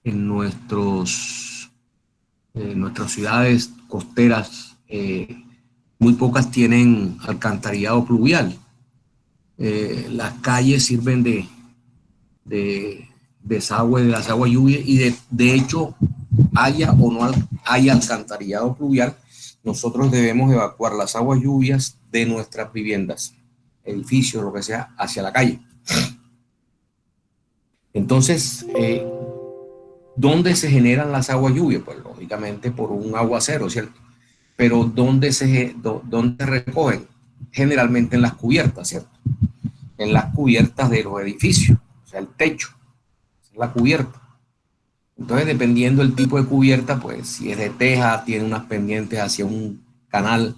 en nuestras ciudades costeras, muy pocas tienen alcantarillado pluvial. Las calles sirven de desagüe de las aguas lluvias y de hecho, haya o no haya alcantarillado pluvial, nosotros debemos evacuar las aguas lluvias de nuestras viviendas, edificios, lo que sea, hacia la calle. Entonces, ¿dónde se generan las aguas lluvias? Pues lógicamente por un aguacero, ¿cierto? Pero ¿dónde se recogen? Generalmente en las cubiertas, ¿cierto? En las cubiertas de los edificios, o sea, el techo, la cubierta. Entonces, dependiendo del tipo de cubierta, pues si es de teja, tiene unas pendientes hacia un canal.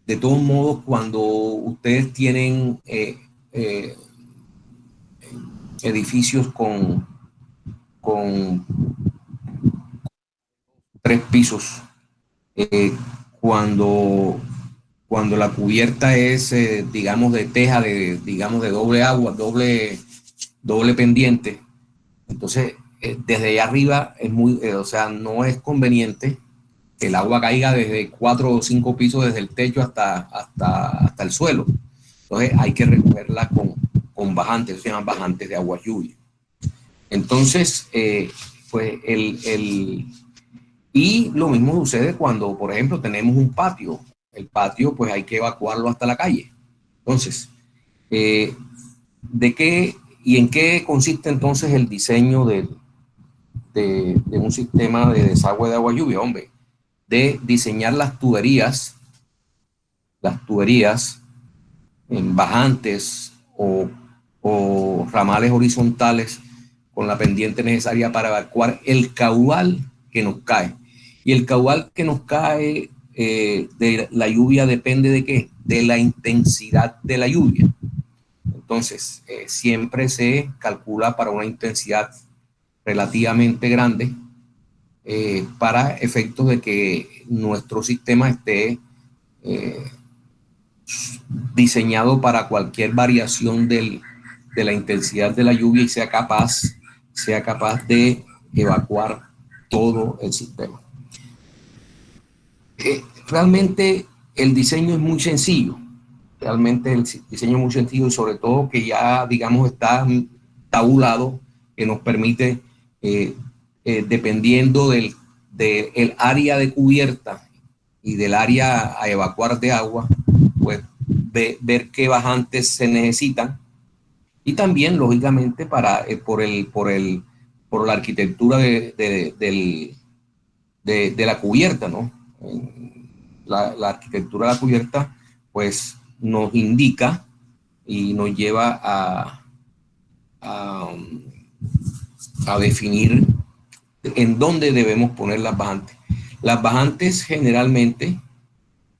De todos modos, cuando ustedes tienen edificios con 3 pisos, eh, cuando, cuando la cubierta es, digamos, de teja, digamos, de doble agua, doble pendiente, entonces desde allá arriba es muy, o sea, no es conveniente que el agua caiga desde 4 o 5 pisos, desde el techo hasta el suelo. Entonces hay que recogerla con bajantes, se llaman bajantes de agua lluvia. Entonces, pues y lo mismo sucede cuando, por ejemplo, tenemos un patio. El patio, pues hay que evacuarlo hasta la calle. Entonces, eh, ¿de qué y en qué consiste entonces el diseño de un sistema de desagüe de agua lluvia? Hombre, de diseñar las tuberías en bajantes o ramales horizontales con la pendiente necesaria para evacuar el caudal que nos cae. Y el caudal que nos cae de la lluvia depende de qué? De la intensidad de la lluvia. Entonces, siempre se calcula para una intensidad relativamente grande para efectos de que nuestro sistema esté eh, diseñado para cualquier variación de la intensidad de la lluvia y sea capaz de evacuar todo el sistema. Realmente el diseño es muy sencillo, realmente el diseño es muy sencillo y sobre todo que ya, digamos, está tabulado, que nos permite, dependiendo del área de cubierta y del área a evacuar de agua, pues ver qué bajantes se necesitan y también, lógicamente, por la arquitectura de la cubierta, ¿no? La arquitectura de la cubierta, pues nos indica y nos lleva a, a definir en dónde debemos poner las bajantes. Las bajantes generalmente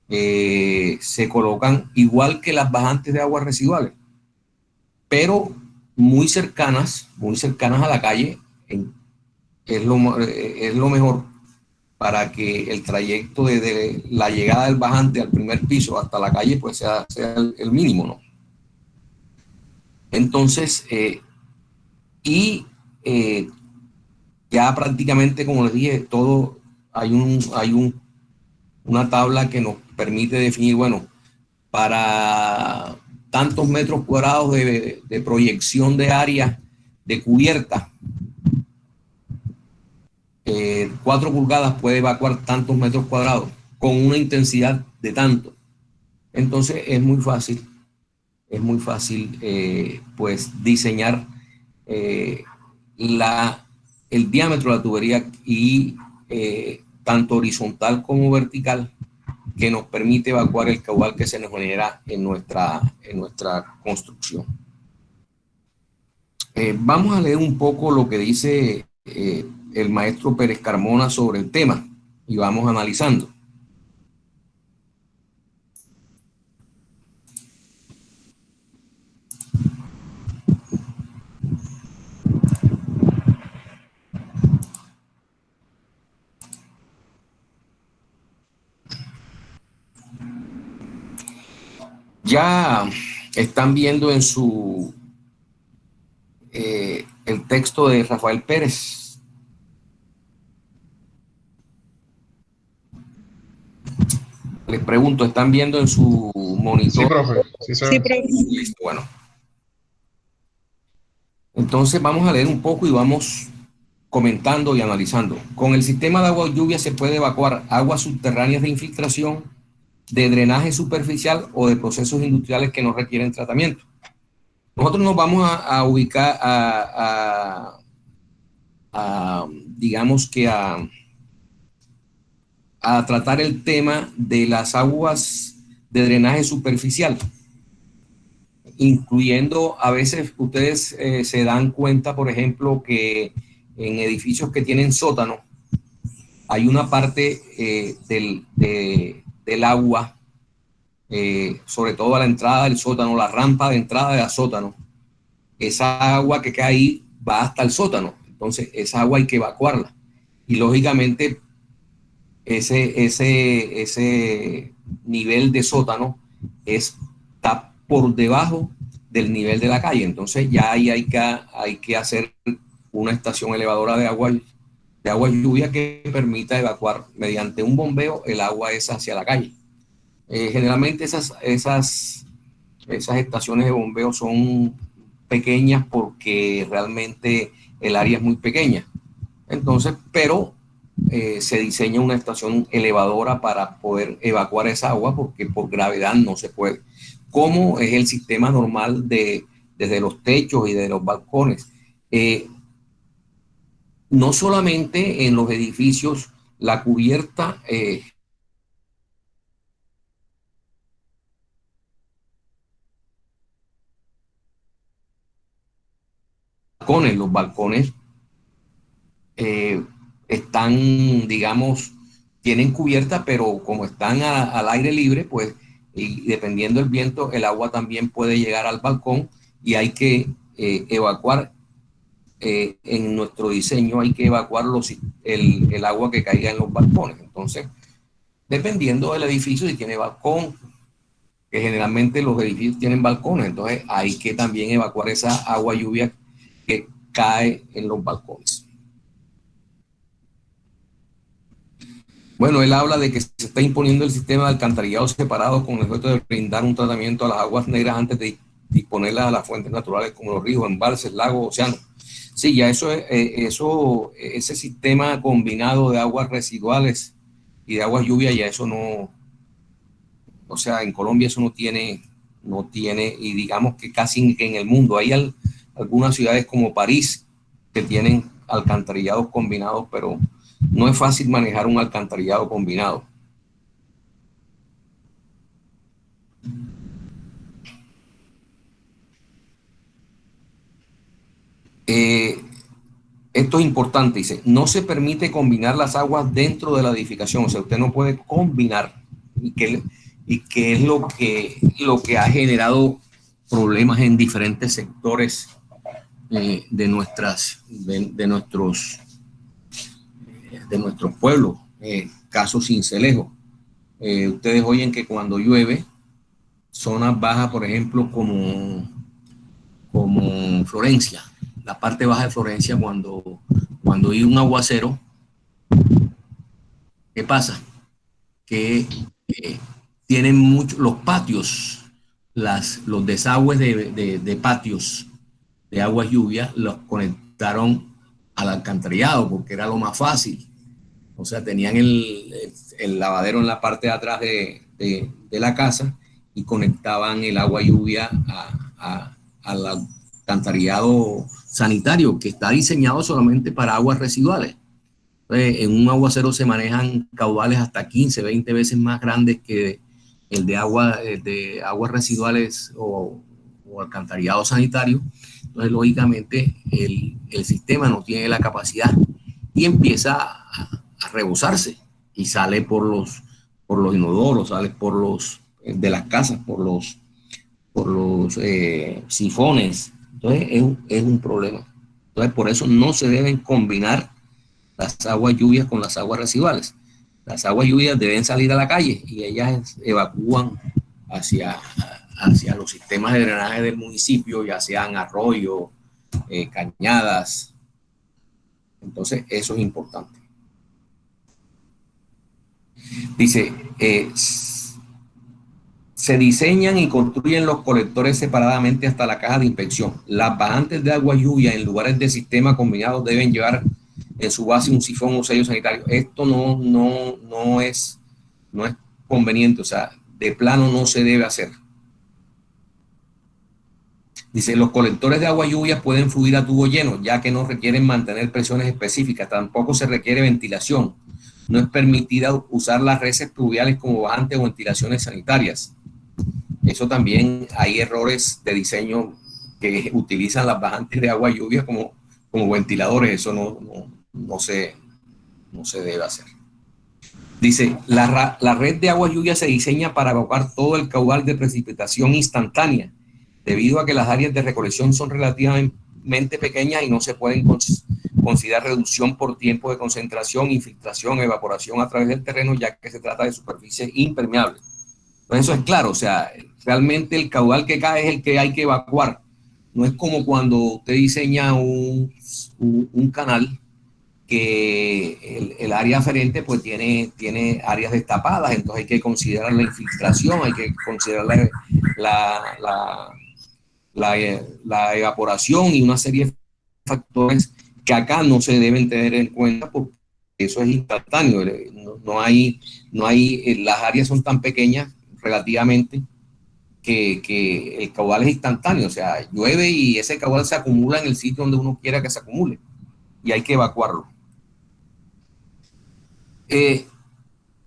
se colocan igual que las bajantes de aguas residuales, pero muy cercanas a la calle, es lo mejor para que el trayecto desde la llegada del bajante al primer piso hasta la calle pues sea el mínimo, ¿no? Entonces, y eh, ya prácticamente, como les dije, todo una tabla que nos permite definir, bueno, para tantos metros cuadrados de proyección de área de cubierta, 4 pulgadas puede evacuar tantos metros cuadrados con una intensidad de tanto. Entonces es muy fácil pues diseñar eh, el diámetro de la tubería y tanto horizontal como vertical que nos permite evacuar el caudal que se nos genera en nuestra construcción. Vamos a leer un poco lo que dice el maestro Pérez Carmona sobre el tema y vamos analizando. Ya están viendo el texto de Rafael Pérez. Les pregunto, ¿están viendo en su Sí, monitor? profe. Sí, Sí, sir. profe. Listo, bueno. Entonces vamos a leer un poco y vamos comentando y analizando. Con el sistema de agua lluvia se puede evacuar aguas subterráneas de infiltración, de drenaje superficial o de procesos industriales que no requieren tratamiento. Nosotros nos vamos a ubicar digamos que a tratar el tema de las aguas de drenaje superficial, incluyendo a veces ustedes se dan cuenta, por ejemplo, que en edificios que tienen sótano hay una parte del agua, sobre todo a la entrada del sótano, la rampa de entrada del sótano. Esa agua que cae ahí va hasta el sótano, entonces esa agua hay que evacuarla. Y lógicamente ese nivel de sótano está por debajo del nivel de la calle. Entonces ya ahí hay que hacer una estación elevadora de agua lluvia que permita evacuar mediante un bombeo el agua esa hacia la calle. Generalmente esas estaciones de bombeo son pequeñas porque realmente el área es muy pequeña. Entonces, pero se diseña una estación elevadora para poder evacuar esa agua porque por gravedad no se puede. ¿Cómo es el sistema normal desde los techos y de los balcones? No solamente en los edificios, la cubierta, los balcones eh, están, digamos, tienen cubierta, pero como están al aire libre, pues, y dependiendo del viento, el agua también puede llegar al balcón y hay que evacuar, en nuestro diseño hay que evacuar el agua que caiga en los balcones. Entonces, dependiendo del edificio, si tiene balcón, que generalmente los edificios tienen balcones, entonces hay que también evacuar esa agua lluvia que cae en los balcones. Bueno, él habla de que se está imponiendo el sistema de alcantarillado separado con el objeto de brindar un tratamiento a las aguas negras antes de disponerlas a las fuentes naturales como los ríos, embalses, lagos, océanos. Sí, ya ese sistema combinado de aguas residuales y de aguas lluvias, ya eso no, o sea, en Colombia eso no tiene, y digamos que casi en el mundo. Hay algunas ciudades como París que tienen alcantarillados combinados, pero no es fácil manejar un alcantarillado combinado. Eh, Esto es importante, dice, no se permite combinar las aguas dentro de la edificación, o sea, usted no puede combinar, y que es lo que ha generado problemas en diferentes sectores de nuestros pueblos, casos Sincelejo. Ustedes oyen que cuando llueve, zonas bajas, por ejemplo, como Florencia, la parte baja de Florencia, cuando hay un aguacero, ¿qué pasa? Que tienen los patios, los desagües de patios de agua lluvia, los conectaron al alcantarillado porque era lo más fácil. O sea, tenían el lavadero en la parte de atrás de la casa y conectaban el agua lluvia al alcantarillado sanitario que está diseñado solamente para aguas residuales. Entonces, en un aguacero se manejan caudales hasta 15, 20 veces más grandes que el de aguas residuales o alcantarillado sanitario. Entonces, lógicamente, el sistema no tiene la capacidad y empieza a rebosarse y sale por los inodoros, sale de las casas, por los sifones. Entonces, es un problema. Entonces, por eso no se deben combinar las aguas lluvias con las aguas residuales. Las aguas lluvias deben salir a la calle y ellas evacúan hacia, hacia los sistemas de drenaje del municipio, ya sean arroyos, cañadas. Entonces, eso es importante. Dice, Se diseñan y construyen los colectores separadamente hasta la caja de inspección. Las bajantes de agua lluvia en lugares de sistema combinados deben llevar en su base un sifón o sello sanitario. Esto no es conveniente, o sea, de plano no se debe hacer. Dice, los colectores de agua lluvia pueden fluir a tubo lleno, ya que no requieren mantener presiones específicas. Tampoco se requiere ventilación. No es permitida usar las reses pluviales como bajantes o ventilaciones sanitarias. Eso también hay errores de diseño que utilizan las bajantes de agua lluvia como ventiladores. Eso no se debe hacer. Dice, la red de agua lluvia se diseña para evacuar todo el caudal de precipitación instantánea, debido a que las áreas de recolección son relativamente pequeñas y no se pueden considerar reducción por tiempo de concentración, infiltración, evaporación a través del terreno, ya que se trata de superficies impermeables. Entonces eso es claro, o sea, realmente el caudal que cae es el que hay que evacuar. No es como cuando usted diseña un canal que el área aferente pues tiene áreas destapadas, entonces hay que considerar la infiltración, hay que considerar la evaporación y una serie de factores que acá no se deben tener en cuenta porque eso es instantáneo. No hay, las áreas son tan pequeñas relativamente que el caudal es instantáneo, o sea, llueve y ese caudal se acumula en el sitio donde uno quiera que se acumule y hay que evacuarlo. Eh,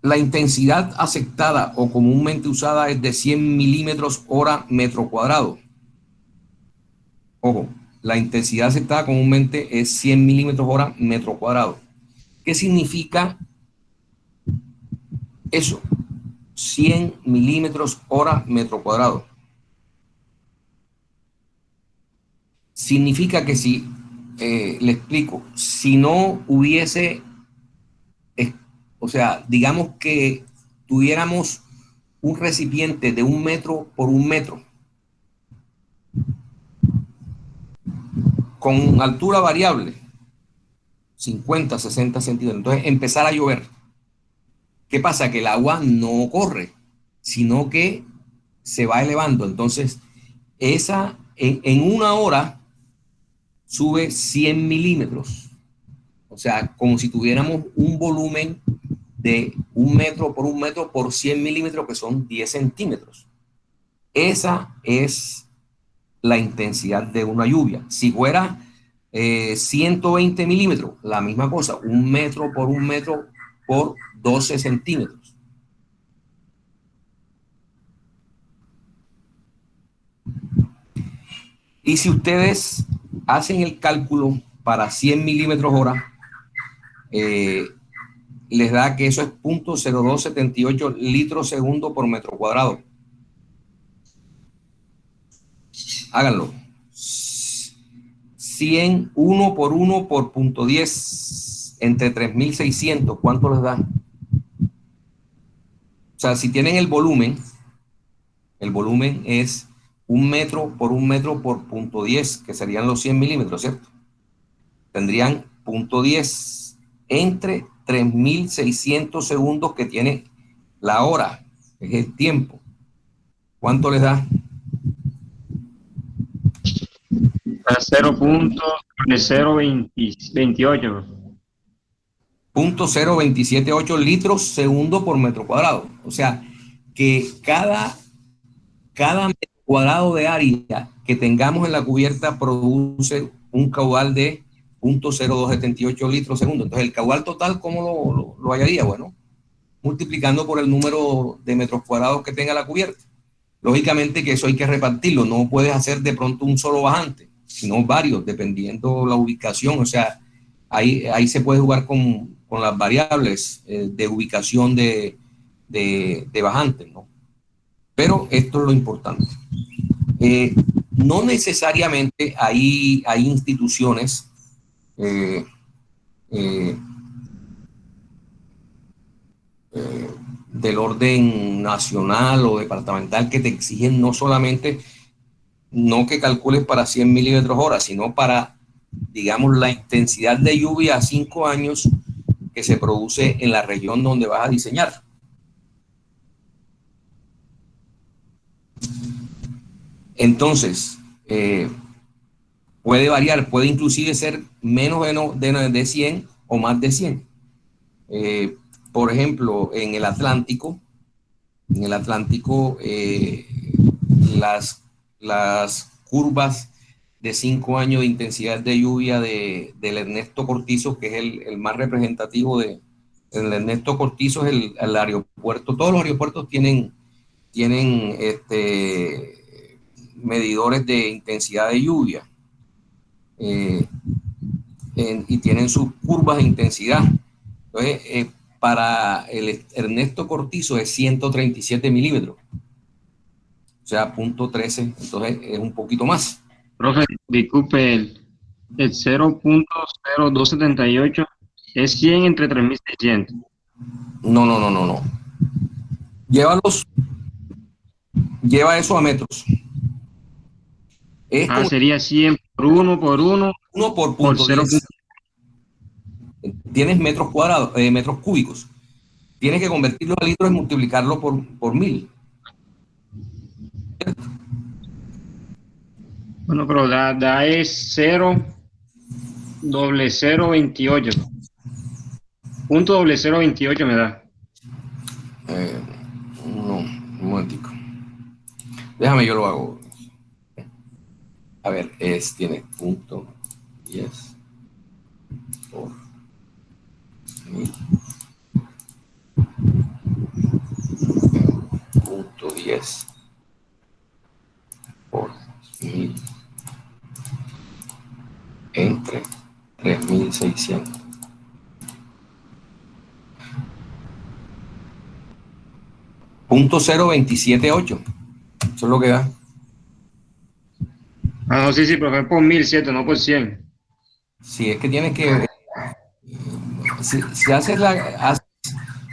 la intensidad aceptada o comúnmente usada es de 100 milímetros hora metro cuadrado. Ojo, la intensidad aceptada comúnmente es 100 milímetros hora metro cuadrado. ¿Qué significa eso? 100 milímetros hora metro cuadrado. Significa que si, le explico, si no hubiese, o sea, digamos que tuviéramos un recipiente de 1 metro por 1 metro, con altura variable, 50, 60 centímetros, entonces empezar a llover. ¿Qué pasa? Que el agua no corre, sino que se va elevando. Entonces, en 1 hora sube 100 milímetros. O sea, como si tuviéramos un volumen de 1 metro por 1 metro por 100 milímetros, que son 10 centímetros. Esa es la intensidad de una lluvia. Si fuera 120 milímetros, la misma cosa, 1 metro por 1 metro por 12 centímetros. Y si ustedes hacen el cálculo para 100 milímetros hora, les da que eso es 0.0278 litros segundo por metro cuadrado. Háganlo. 100, 1 por 1 por 0.10 entre 3.600, ¿cuánto les da? O sea, si tienen el volumen es 1 metro por 1 metro por 0.10, que serían los 100 milímetros, ¿cierto? Tendrían 0.10 entre 3.600 segundos que tiene la hora, es el tiempo. ¿Cuánto les da? 0.028. 0.0278 litros segundo por metro cuadrado. O sea, que cada metro cuadrado de área que tengamos en la cubierta produce un caudal de 0.0278 litros segundo. Entonces, el caudal total, ¿cómo lo hallaría? Bueno, multiplicando por el número de metros cuadrados que tenga la cubierta. Lógicamente que eso hay que repartirlo, no puedes hacer de pronto un solo bajante, sino varios, dependiendo la ubicación. O sea, ahí se puede jugar con las variables de ubicación de bajantes, ¿no? Pero esto es lo importante. No necesariamente hay instituciones eh, eh, del orden nacional o departamental que te exigen no solamente no que calcules para 100 milímetros hora, sino para, digamos, la intensidad de lluvia a 5 años que se produce en la región donde vas a diseñar. Entonces, puede variar, puede inclusive ser menos de 100 o más de 100. Por ejemplo, en el Atlántico las curvas de 5 años de intensidad de lluvia del Ernesto Cortizo, que es el más representativo el Ernesto Cortizo es el aeropuerto. Todos los aeropuertos tienen medidores de intensidad de lluvia eh, y tienen sus curvas de intensidad. Entonces, para el Ernesto Cortizo es 137 milímetros, o sea, punto 13, entonces es un poquito más. Profe, disculpe, el 0.0278 es 100 entre 3600. No, no, no, no, no. Llévalos, lleva eso a metros. Es Ah, como sería 100 por 1 por 1 1 por por punto 0. 10. Tienes metros cuadrados, metros cúbicos. Tienes que convertirlo a litros y multiplicarlo por 1000. Bueno, pero da es 0.0028. Punto 0028 me da. No, un momentico. Déjame, yo lo hago. A ver, tiene punto 10 por 1000. Punto 10 por 1000 entre 3600. Punto 0.278. Eso es lo que da. Ah, no, sí, sí, profe, por 1000, ¿cierto? No por 100. Si es que tienes que. Si haces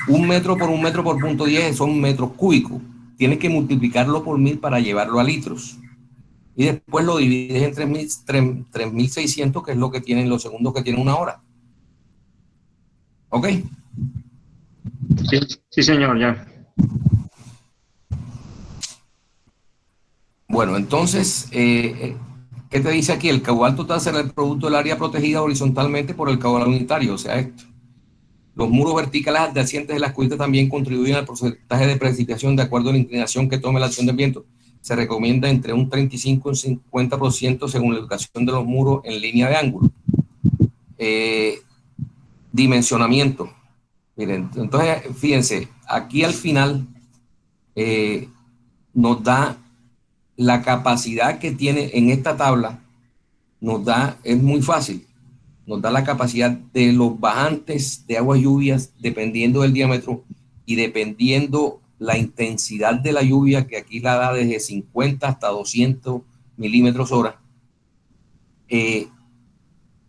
un metro por un metro por punto 10 son metros cúbicos. Tienes que multiplicarlo por 1000 para llevarlo a litros. Y después lo divides en 3600, que es lo que tienen los segundos que tiene una hora. ¿Ok? Sí, sí, señor, ya. Bueno, entonces, ¿qué te dice aquí? El caudal total será el producto del área protegida horizontalmente por el caudal unitario, o sea, esto. Los muros verticales adyacentes de las cubiertas también contribuyen al porcentaje de precipitación de acuerdo a la inclinación que tome la acción del viento. Se recomienda entre un 35 y un 50% según la ubicación de los muros en línea de ángulo. Eh, Dimensionamiento. Miren, entonces, fíjense, aquí al final eh, nos da la capacidad que tiene en esta tabla, es muy fácil, nos da la capacidad de los bajantes de aguas lluvias dependiendo del diámetro y dependiendo la intensidad de la lluvia, que aquí la da desde 50 hasta 200 milímetros hora, eh,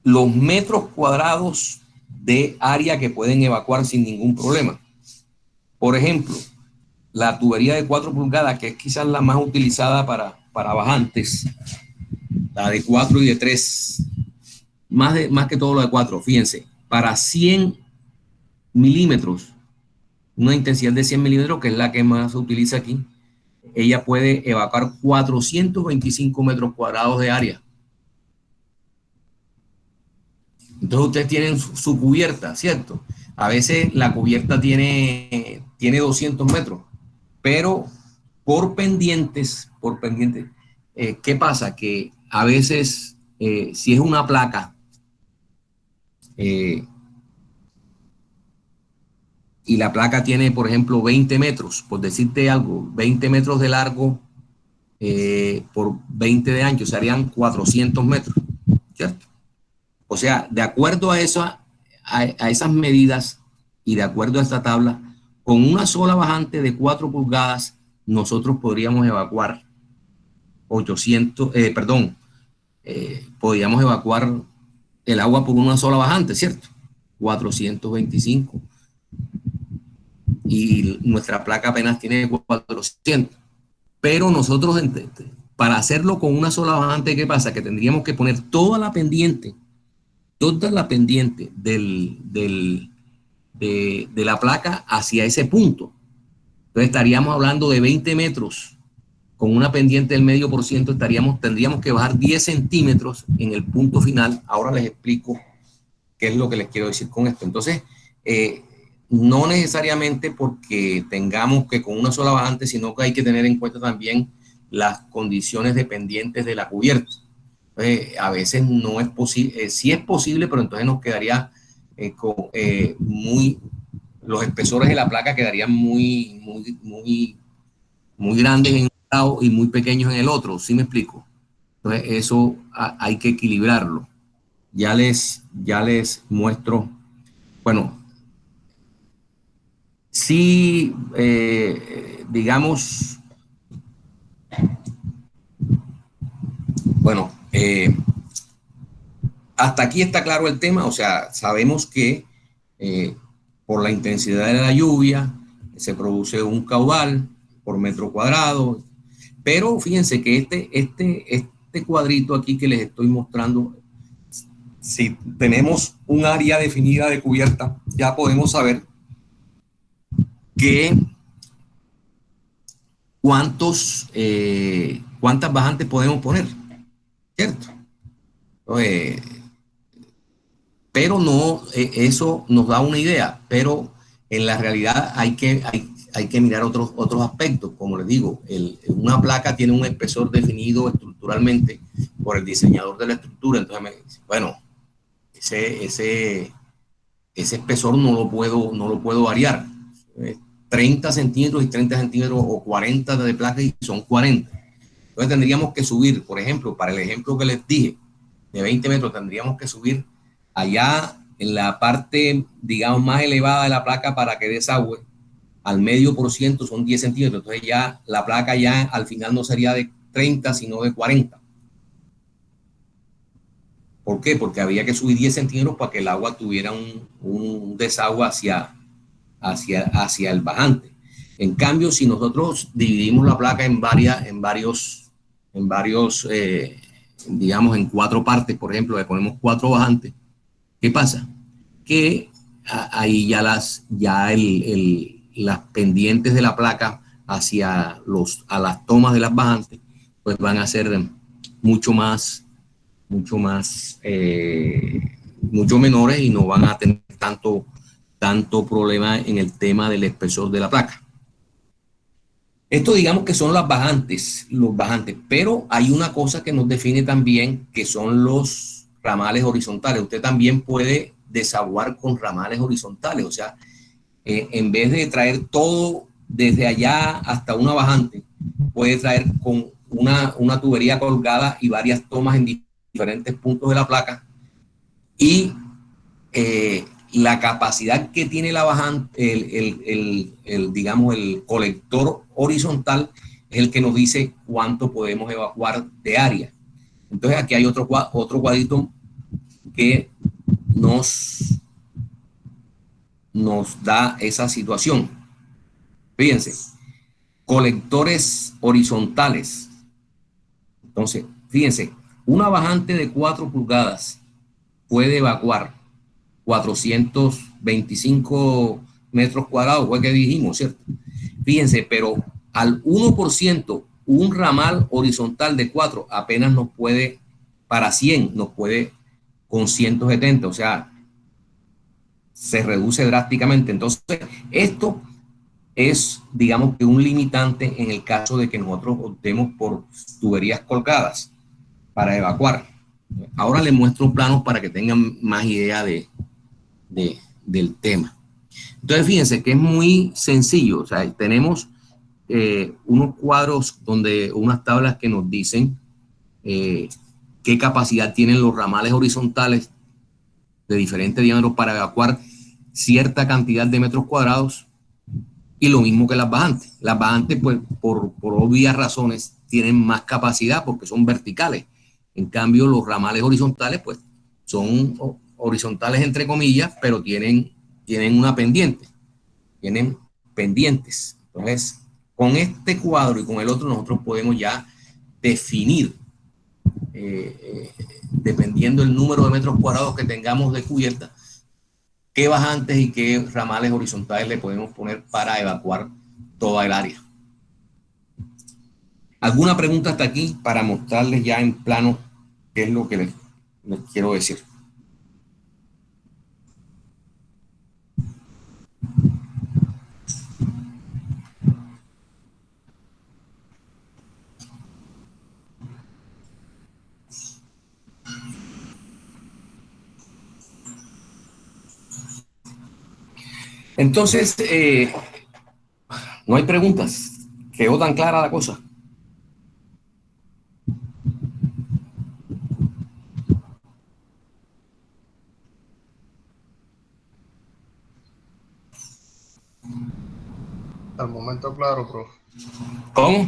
los metros cuadrados de área que pueden evacuar sin ningún problema. Por ejemplo, la tubería de 4 pulgadas, que es quizás la más utilizada para bajantes, la de 4 y de 3, más que todo lo de 4, fíjense, para 100 milímetros, una intensidad de 100 milímetros, que es la que más se utiliza aquí, ella puede evacuar 425 metros cuadrados de área. Entonces ustedes tienen su cubierta, ¿cierto? A veces la cubierta tiene 200 metros, pero por pendientes, ¿qué pasa? Que a veces, si es una placa, eh, y la placa tiene, por ejemplo, 20 metros, por decirte algo, 20 metros de largo por 20 de ancho, serían 400 metros, ¿cierto? O sea, de acuerdo a esas medidas y de acuerdo a esta tabla, con una sola bajante de 4 pulgadas, nosotros podríamos evacuar 800, podríamos evacuar el agua por una sola bajante, ¿cierto? 425. Y nuestra placa apenas tiene 400. Pero nosotros, para hacerlo con una sola bajante, ¿qué pasa? Que tendríamos que poner toda la pendiente de la placa hacia ese punto. Entonces estaríamos hablando de 20 metros con una pendiente del medio por ciento tendríamos que bajar 10 centímetros en el punto final. Ahora les explico qué es lo que les quiero decir con esto. Entonces, no necesariamente porque tengamos que con una sola bajante, sino que hay que tener en cuenta también las condiciones dependientes de la cubierta. A veces no es posible, sí es posible, pero entonces nos quedaría los espesores de la placa quedarían muy grandes en un lado y muy pequeños en el otro, ¿sí me explico? Entonces eso hay que equilibrarlo. Ya les muestro, bueno, sí, digamos, bueno, hasta aquí está claro el tema, o sea, sabemos que eh, por la intensidad de la lluvia se produce un caudal por metro cuadrado, pero fíjense que este cuadrito aquí que les estoy mostrando, si tenemos un área definida de cubierta, ya podemos saber que cuántas bajantes podemos poner, ¿cierto? Entonces, pero no, eso nos da una idea, pero en la realidad hay que mirar otros aspectos. Como les digo, una placa tiene un espesor definido estructuralmente por el diseñador de la estructura. Entonces, bueno, ese espesor no lo puedo variar. 30 centímetros y 30 centímetros o 40 de placa y son 40. Entonces tendríamos que subir, por ejemplo, para el ejemplo que les dije, de 20 metros, tendríamos que subir allá en la parte, digamos, más elevada de la placa para que desagüe al medio por ciento, son 10 centímetros. Entonces ya la placa ya al final no sería de 30, sino de 40. ¿Por qué? Porque había que subir 10 centímetros para que el agua tuviera un desagüe hacia el bajante. En cambio, si nosotros dividimos la placa en varios, digamos, en 4 partes, por ejemplo, le ponemos 4 bajantes, ¿qué pasa? Que ahí las pendientes de la placa a las tomas de las bajantes, pues van a ser mucho más, mucho más, mucho menores y no van a tener tanto problema en el tema del espesor de la placa. Esto digamos que son los bajantes, pero hay una cosa que nos define también, que son los ramales horizontales. Usted también puede desaguar con ramales horizontales, o sea, en vez de traer todo desde allá hasta una bajante, puede traer con una tubería colgada y varias tomas en diferentes puntos de la placa y la capacidad que tiene la bajante, digamos, el colector horizontal es el que nos dice cuánto podemos evacuar de área. Entonces aquí hay otro cuadrito que nos da esa situación. Fíjense, colectores horizontales. Entonces, fíjense, una bajante de 4 pulgadas puede evacuar 425 metros cuadrados, fue que dijimos, ¿cierto? Fíjense, pero al 1%, un ramal horizontal de 4 apenas nos puede, para 100, nos puede con 170, o sea, se reduce drásticamente. Entonces, esto es, digamos que un limitante en el caso de que nosotros optemos por tuberías colgadas para evacuar. Ahora les muestro un plano para que tengan más idea del tema. Entonces, fíjense que es muy sencillo. O sea, tenemos unos cuadros unas tablas que nos dicen eh, qué capacidad tienen los ramales horizontales de diferentes diámetros para evacuar cierta cantidad de metros cuadrados y lo mismo que las bajantes. Las bajantes, pues, por obvias razones, tienen más capacidad porque son verticales. En cambio, los ramales horizontales, pues, son horizontales entre comillas, pero tienen una pendiente, tienen pendientes. Entonces, con este cuadro y con el otro, nosotros podemos ya definir, dependiendo del número de metros cuadrados que tengamos de cubierta, qué bajantes y qué ramales horizontales le podemos poner para evacuar toda el área. ¿Alguna pregunta hasta aquí para mostrarles ya en plano qué es lo que les quiero decir? Entonces, no hay preguntas. Quedó tan clara la cosa. Hasta el momento, claro, profe. ¿Cómo?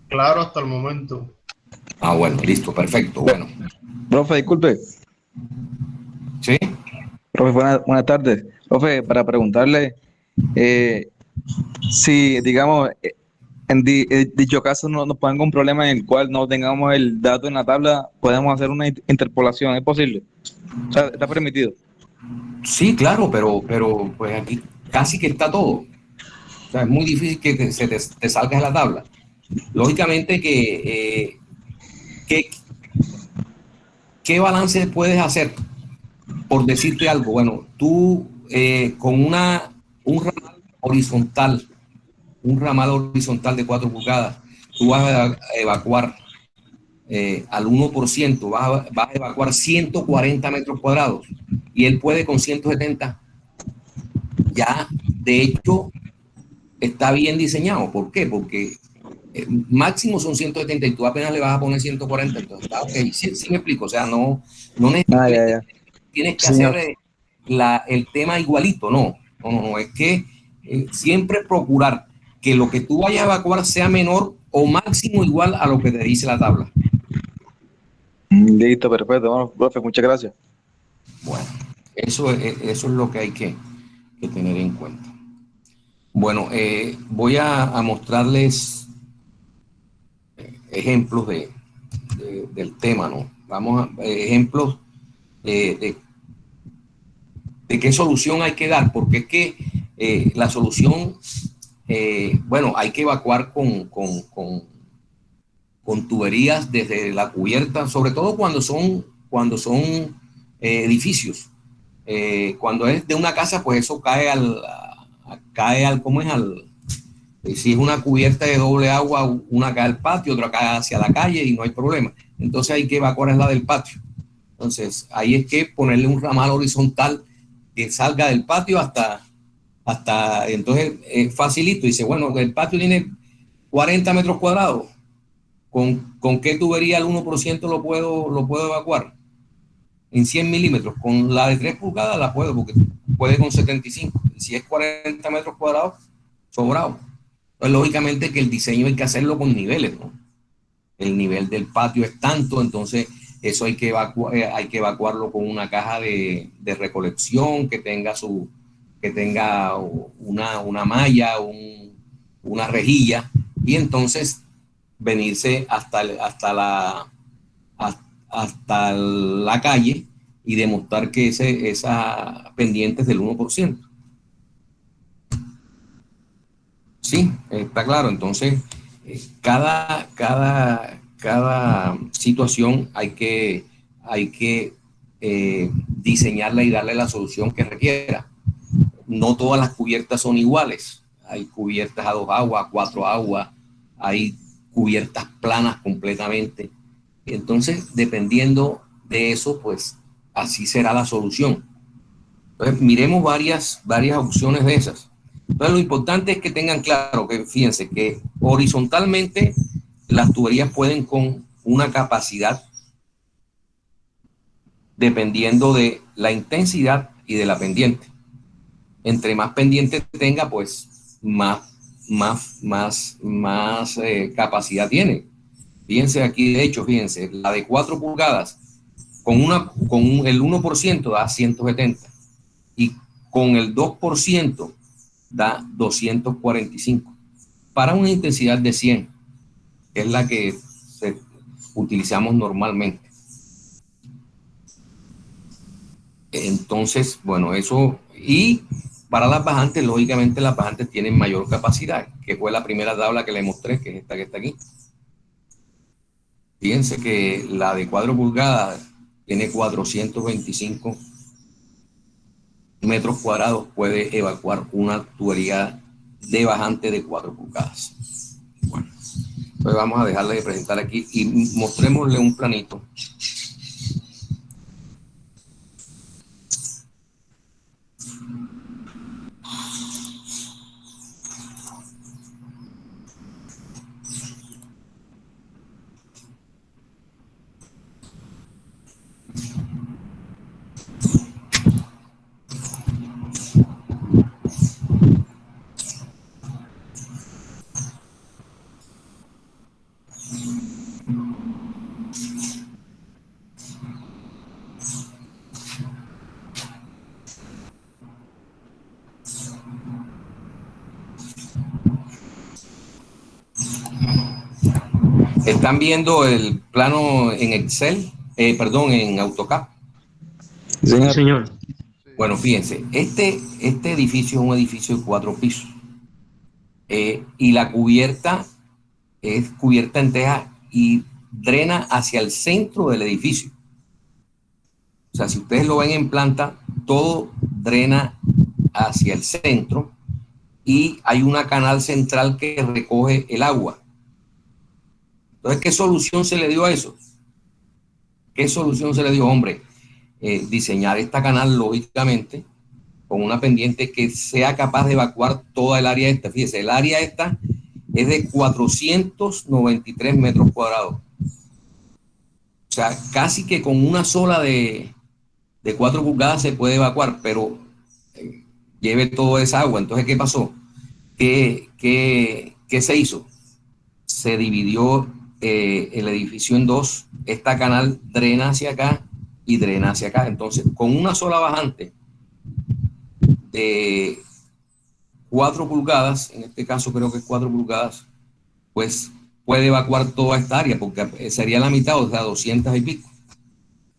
Claro, hasta el momento. Ah, bueno, listo, perfecto. Bueno, Profe, disculpe. ¿sí? Profe, buenas tardes. Profe, para preguntarle eh, si, digamos, dicho caso no nos ponga un problema en el cual no tengamos el dato en la tabla, podemos hacer una interpolación, ¿es posible? O sea, está permitido. Sí, claro, pero pues aquí casi que está todo. O sea, es muy difícil que te salgas de la tabla. Lógicamente que ¿qué balance puedes hacer? Por decirte algo, bueno, tú con un ramal horizontal, un ramal horizontal de 4 pulgadas, tú vas a evacuar al 1%, vas a evacuar 140 metros cuadrados y él puede con 170. Ya, de hecho, está bien diseñado. ¿Por qué? Porque máximo son 170 y tú apenas le vas a poner 140. Entonces, está ok. Sí, sí me explico. O sea, no Ah, ya, necesariamente ya. tienes que hacer Señor. el tema igualito. No, no, no, no. Es que siempre procurar que lo que tú vayas a evacuar sea menor o máximo igual a lo que te dice la tabla. Listo, perfecto. Bueno, profe, muchas gracias. Bueno, eso es lo que hay que tener en cuenta. Bueno, voy a mostrarles ejemplos del tema, ¿no? Vamos a ejemplos de, de qué solución hay que dar, porque es que la solución, bueno, hay que evacuar con tuberías desde la cubierta, sobre todo cuando son edificios. Cuando es de una casa, pues eso cae al, ¿cómo es? Si es una cubierta de doble agua, una cae al patio, otra cae hacia la calle y no hay problema. Entonces hay que evacuar la del patio. Entonces ahí es que ponerle un ramal horizontal que salga del patio hasta entonces facilito. Dice, bueno, el patio tiene 40 metros cuadrados. ¿Con qué tubería al 1% lo puedo evacuar? En 100 milímetros. Con la de 3 pulgadas la puedo, porque puede con 75. Si es 40 metros cuadrados, sobrado. Pues lógicamente que el diseño hay que hacerlo con niveles, ¿no? El nivel del patio es tanto, entonces eso hay que evacuarlo con una caja de recolección que tenga una malla, una rejilla, y entonces venirse hasta la calle y demostrar que esa pendiente es del 1%. Sí, está claro. Entonces, cada situación hay que diseñarla y darle la solución que requiera. No todas las cubiertas son iguales. Hay cubiertas a 2 aguas, a 4 aguas, hay cubiertas planas completamente. Entonces, dependiendo de eso, pues así será la solución. Entonces, miremos varias opciones de esas. Entonces, lo importante es que tengan claro que, fíjense, que horizontalmente las tuberías pueden con una capacidad dependiendo de la intensidad y de la pendiente. Entre más pendiente tenga, pues más capacidad tiene. Fíjense aquí, de hecho, fíjense, la de 4 pulgadas el 1% da 170 y con el 2% da 245 para una intensidad de 100, que es la que utilizamos normalmente. Entonces, bueno, eso, y para las bajantes, lógicamente las bajantes tienen mayor capacidad, que fue la primera tabla que le mostré, que es esta que está aquí. Fíjense que la de 4 pulgadas tiene 425 metros cuadrados, puede evacuar una tubería de bajante de 4 pulgadas. Bueno, entonces vamos a dejarle de presentar aquí y mostrémosle un planito. Están viendo el plano en Excel, perdón, en AutoCAD. Sí, Sí, señor. señor. Bueno, fíjense, este edificio es un edificio de 4 pisos y la cubierta es cubierta en teja y drena hacia el centro del edificio. O sea, si ustedes lo ven en planta, todo drena hacia el centro y hay una canal central que recoge el agua. Entonces, ¿qué solución se le dio a eso? ¿Qué solución se le dio, hombre? Diseñar esta canal, lógicamente, con una pendiente que sea capaz de evacuar toda el área esta. Fíjese, el área esta es de 493 metros cuadrados. O sea, casi que con una sola de 4 pulgadas se puede evacuar, pero lleve toda esa agua. Entonces, ¿qué pasó? ¿Qué se hizo? Se dividió el edificio en dos. Esta canal drena hacia acá y drena hacia acá. Entonces, con una sola bajante de 4 pulgadas, en este caso creo que es 4 pulgadas, pues puede evacuar toda esta área, porque sería la mitad, o sea, 200 y pico.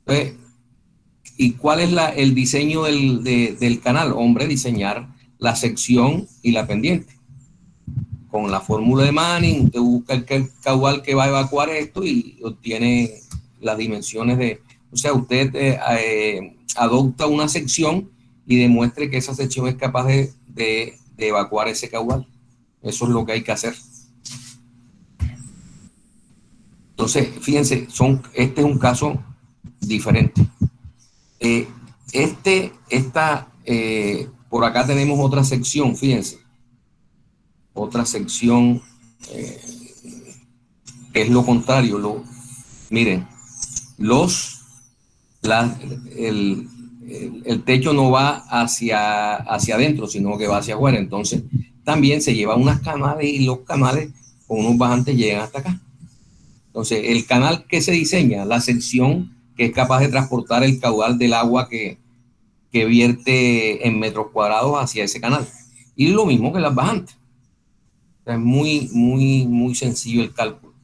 Entonces, ¿y cuál es el diseño del canal? Hombre, diseñar la sección y la pendiente. Con la fórmula de Manning, usted busca el caudal que va a evacuar esto y obtiene las dimensiones de... O sea, usted adopta una sección y demuestre que esa sección es capaz de evacuar ese caudal. Eso es lo que hay que hacer. Entonces, fíjense, este es un caso diferente. Por acá tenemos otra sección, fíjense. Otra sección que es lo contrario. Miren, los, la, el techo no va hacia adentro, sino que va hacia afuera. Entonces, también se lleva unas canales y los canales con unos bajantes llegan hasta acá. Entonces, el canal que se diseña, la sección que es capaz de transportar el caudal del agua que vierte en metros cuadrados hacia ese canal. Y lo mismo que las bajantes. O sea, es muy, muy, muy sencillo el cálculo.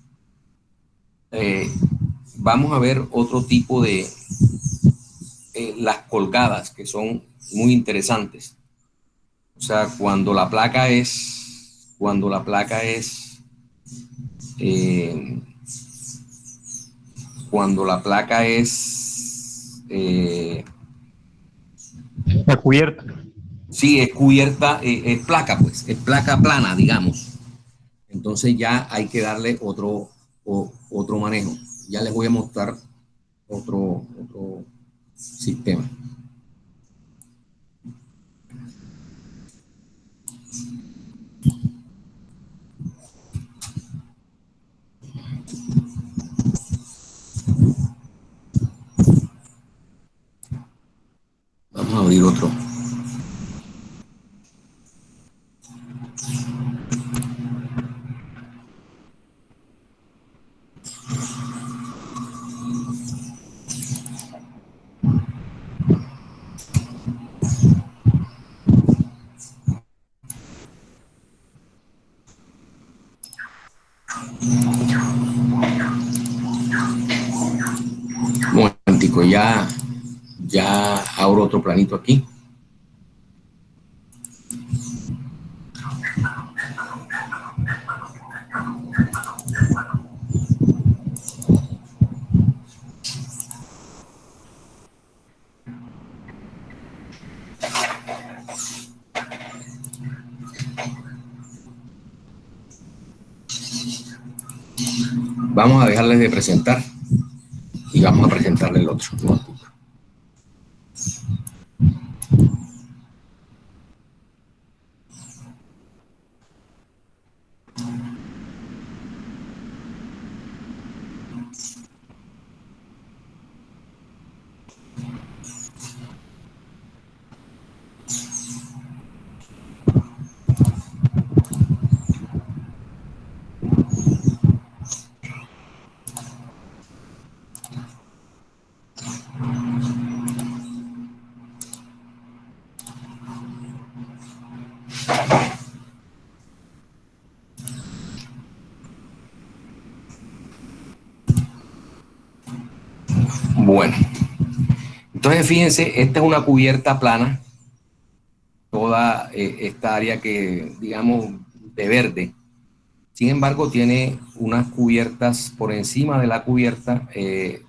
Vamos a ver otro tipo de las colgadas, que son muy interesantes. O sea, cuando la placa es eh, cuando la placa es La cubierta. sí, es cubierta, es placa, pues, es placa plana, digamos. Entonces ya hay que darle otro manejo. Ya les voy a mostrar otro sistema. Vamos a abrir otro. Un momentico, ya abro otro planito aquí. Vamos a dejarles de presentar y vamos a presentarle el otro. Bueno, entonces fíjense, esta es una cubierta plana, toda esta área que, digamos, de verde. Sin embargo, tiene unas cubiertas por encima de la cubierta de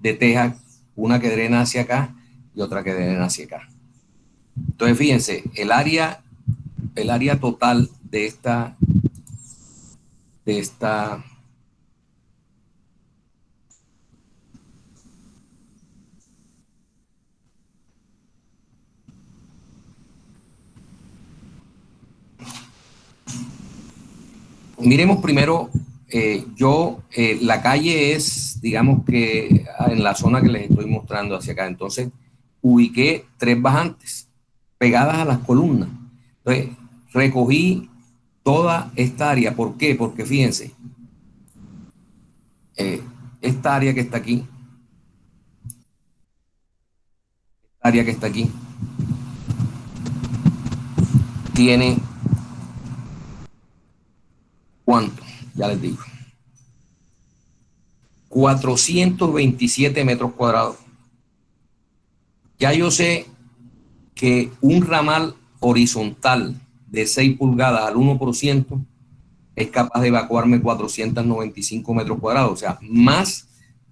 teja, una que drena hacia acá y otra que drena hacia acá. Entonces, fíjense, el área total de esta miremos primero, la calle es, digamos que en la zona que les estoy mostrando hacia acá. Entonces, ubiqué 3 bajantes pegadas a las columnas. Entonces, recogí toda esta área. ¿Por qué? Porque fíjense, esta área que está aquí, tiene, ¿cuánto? Ya les digo. 427 metros cuadrados. Ya yo sé que un ramal horizontal de 6 pulgadas al 1% es capaz de evacuarme 495 metros cuadrados, o sea, más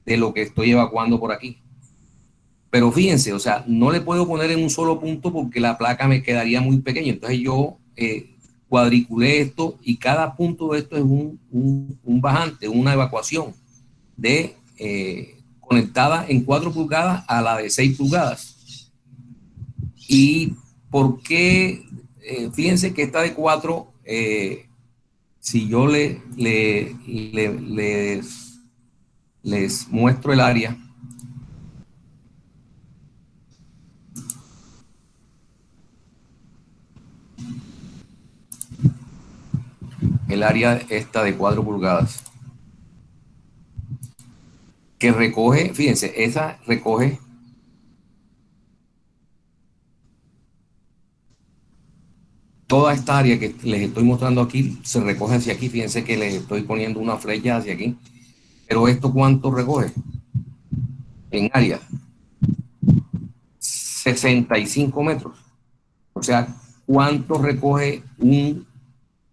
de lo que estoy evacuando por aquí. Pero fíjense, o sea, no le puedo poner en un solo punto porque la placa me quedaría muy pequeña. Entonces yo cuadriculé esto y cada punto de esto es un bajante, una evacuación conectada en 4 pulgadas a la de 6 pulgadas. ¿Y por qué? Fíjense que esta de 4, si yo les muestro el área, esta de 4 pulgadas, que recoge, fíjense, esa recoge toda esta área que les estoy mostrando aquí, se recoge hacia aquí. Fíjense que les estoy poniendo una flecha hacia aquí. Pero ¿esto cuánto recoge? En área, 65 metros. O sea, ¿cuánto recoge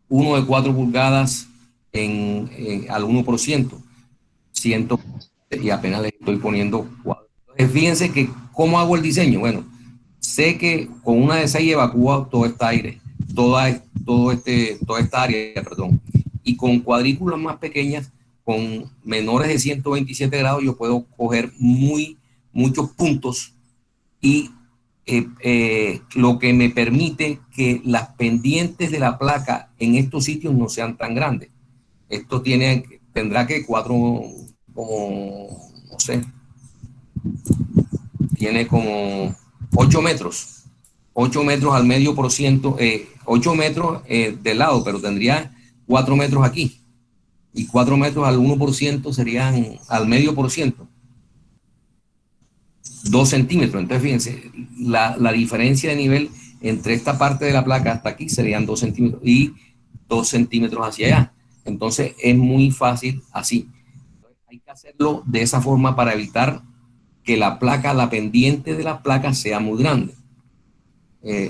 uno de 4 pulgadas al 1%? 100, y apenas le estoy poniendo 4. Entonces, fíjense que ¿cómo hago el diseño? Bueno, sé que con una de 6 evacúo todo este aire, toda esta área, perdón. Y con cuadrículas más pequeñas, con menores de 127 grados, yo puedo coger muchos puntos y lo que me permite que las pendientes de la placa en estos sitios no sean tan grandes. Esto tendrá que 4, como, no sé, tiene como 8 metros. 8 metros al medio por ciento, 8 metros de lado, pero tendría 4 metros aquí. Y 4 metros al 1% serían al medio por ciento. 2 centímetros. Entonces, fíjense, la diferencia de nivel entre esta parte de la placa hasta aquí serían 2 centímetros y 2 centímetros hacia allá. Entonces, es muy fácil así. Hay que hacerlo de esa forma para evitar que la pendiente de la placa sea muy grande.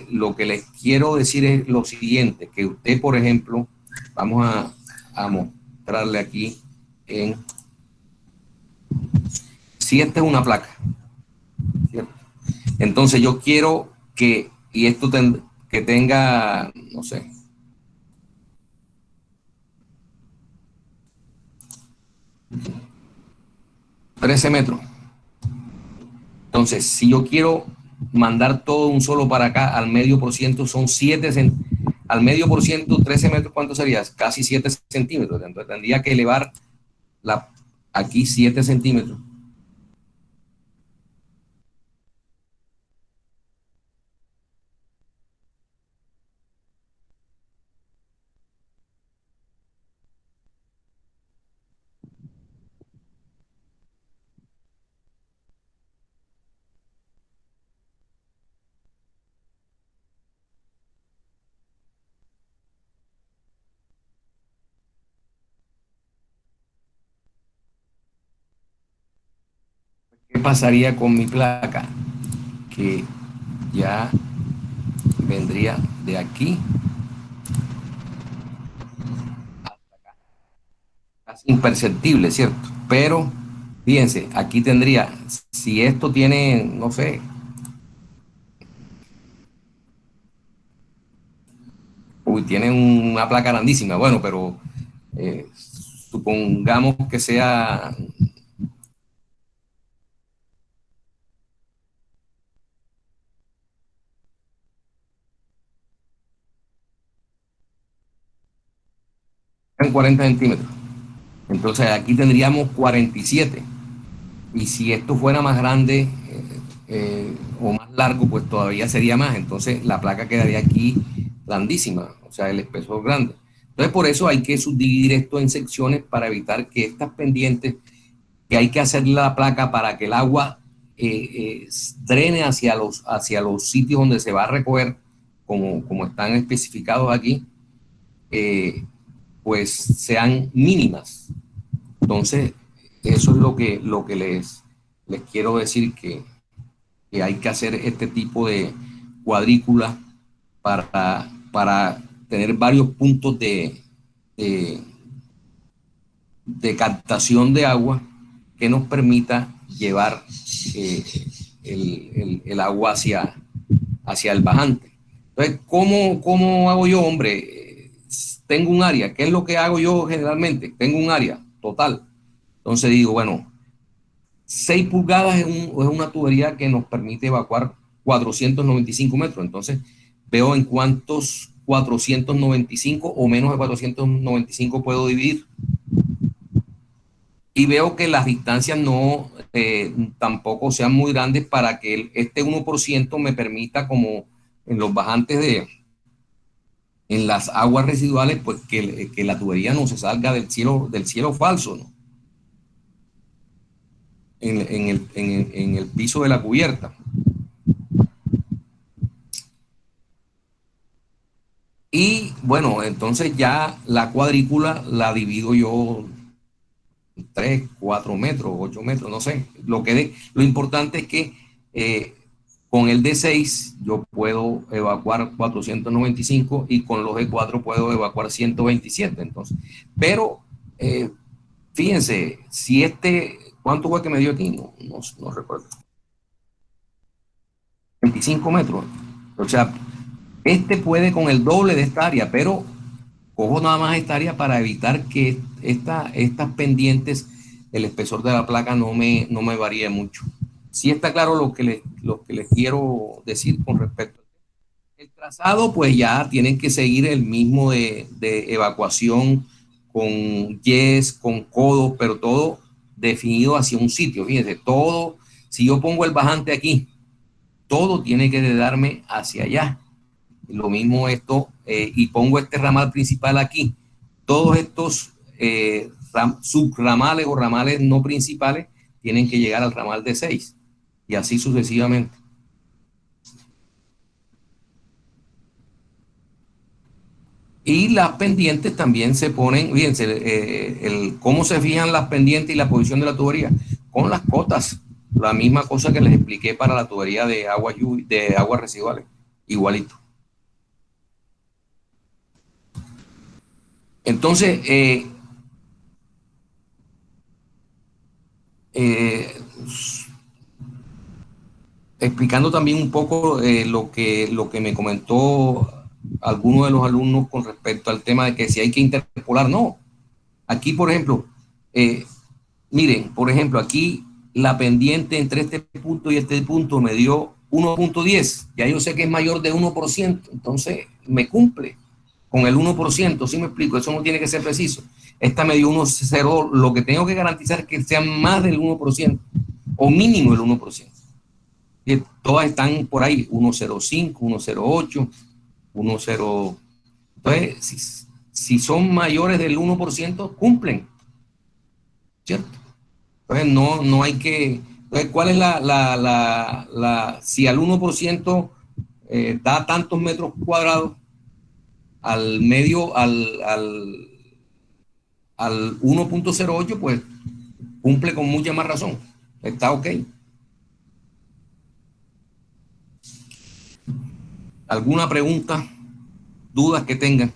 Lo que les quiero decir es lo siguiente, que usted, por ejemplo, vamos a mostrarle aquí si esta es una placa, ¿cierto? Entonces yo quiero que y esto que tenga, no sé, 13 metros. Entonces, si yo quiero mandar todo un solo para acá, al medio por ciento son 7 al medio por ciento, 13 metros, ¿cuánto sería? Casi 7 centímetros. Entonces tendría que elevar aquí 7 centímetros. ¿Qué pasaría con mi placa? Que ya vendría de aquí, casi imperceptible, ¿cierto? Pero fíjense, aquí tendría, si esto tiene, no sé, uy, tiene una placa grandísima, bueno, pero supongamos que sea en 40 centímetros. Entonces aquí tendríamos 47. Y si esto fuera más grande o más largo, pues todavía sería más. Entonces la placa quedaría aquí grandísima, o sea, el espesor grande. Entonces por eso hay que subdividir esto en secciones para evitar que estas pendientes, que hay que hacer la placa para que el agua drene hacia los sitios donde se va a recoger, como están especificados aquí, eh, pues sean mínimas. Entonces, eso es lo que les quiero decir, que hay que hacer este tipo de cuadrícula para tener varios puntos de, de captación de agua que nos permita llevar eh, el agua hacia el bajante. Entonces, ¿cómo hago yo, hombre? Tengo un área. ¿Qué es lo que hago yo generalmente? Tengo un área total. Entonces digo, bueno, 6 pulgadas es una tubería que nos permite evacuar 495 metros. Entonces veo en cuántos 495 o menos de 495 puedo dividir. Y veo que las distancias no tampoco sean muy grandes para que este 1% me permita, como en los bajantes en las aguas residuales, pues que la tubería no se salga del cielo falso, ¿no? En el piso de la cubierta. Y bueno, entonces ya la cuadrícula la divido yo 3 4 metros, 8 metros, no sé. Lo importante es que con el D6 yo puedo evacuar 495 y con los E4 puedo evacuar 127. Entonces, pero fíjense, si ¿cuánto fue que me dio aquí? No recuerdo. 25 metros. O sea, puede con el doble de esta área, pero cojo nada más esta área para evitar que estas pendientes, el espesor de la placa no me varíe mucho. Sí está claro lo que les quiero decir con respecto. El trazado, pues ya tienen que seguir el mismo de evacuación con yes, con codos, pero todo definido hacia un sitio. Fíjense, todo, si yo pongo el bajante aquí, todo tiene que darme hacia allá. Lo mismo esto, y pongo este ramal principal aquí. Todos estos subramales o ramales no principales tienen que llegar al ramal de 6 y así sucesivamente. Y las pendientes también se ponen, fíjense, cómo se fijan las pendientes y la posición de la tubería con las cotas. La misma cosa que les expliqué para la tubería de aguas residuales, igualito. Entonces, eh, explicando también un poco lo que me comentó alguno de los alumnos con respecto al tema de que si hay que interpolar, no. Aquí, por ejemplo, eh, miren, por ejemplo, aquí la pendiente entre este punto y este punto me dio 1.10, ya yo sé que es mayor de 1%, entonces me cumple con el 1%, ¿sí me explico? Eso no tiene que ser preciso. Esta me dio 1.0, lo que tengo que garantizar es que sea más del 1% o mínimo el 1%. Y todas están por ahí, 1.05, 1.08, 1.0. Entonces, si son mayores del 1%, cumplen, ¿cierto? Entonces, no hay que... Entonces, ¿cuál es si al 1% da tantos metros cuadrados, al medio, al 1.08, pues cumple con mucha más razón. Está ok. ¿Alguna pregunta, dudas que tengan?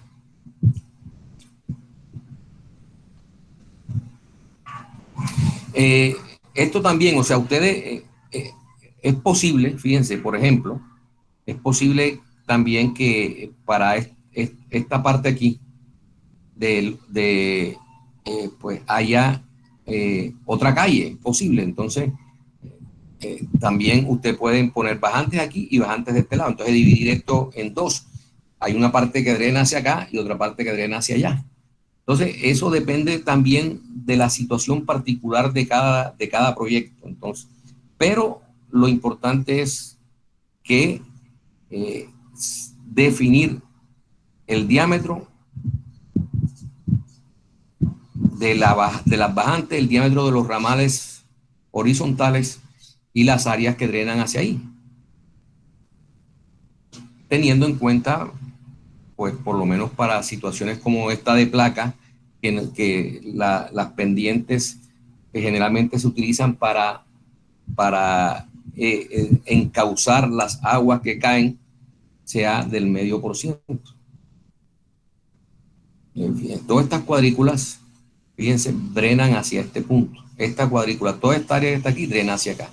Eh, Esto también, o sea, ustedes, es posible, fíjense, por ejemplo, es posible también que para esta parte aquí pues haya otra calle posible. Entonces, también ustedes pueden poner bajantes aquí y bajantes de este lado. Entonces, dividir esto en dos. Hay una parte que drena hacia acá y otra parte que drena hacia allá. Entonces, eso depende también de la situación particular de cada proyecto. Entonces, pero lo importante es que eh, definir el diámetro de las bajantes, el diámetro de los ramales horizontales y las áreas que drenan hacia ahí, teniendo en cuenta, pues por lo menos para situaciones como esta de placa, las pendientes que generalmente se utilizan para encauzar las aguas que caen, sea del medio por ciento. En fin, todas estas cuadrículas, fíjense, drenan hacia este punto. Esta cuadrícula, toda esta área que está aquí, drena hacia acá.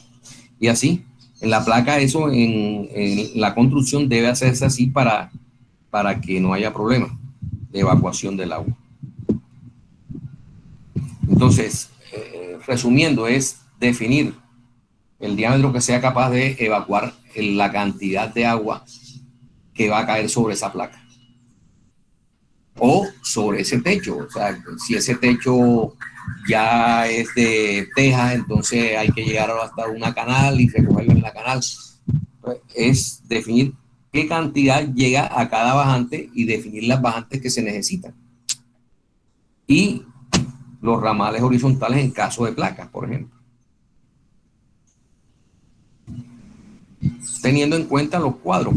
Y así, en la placa, eso en la construcción debe hacerse así para que no haya problema de evacuación del agua. Entonces, resumiendo, es definir el diámetro que sea capaz de evacuar la cantidad de agua que va a caer sobre esa placa o sobre ese techo. O sea, si ese techo ya es de teja, entonces hay que llegar hasta una canal y recogerlo en la canal. Entonces, es definir qué cantidad llega a cada bajante y definir las bajantes que se necesitan. Y los ramales horizontales en caso de placas, por ejemplo. Teniendo en cuenta los cuadros,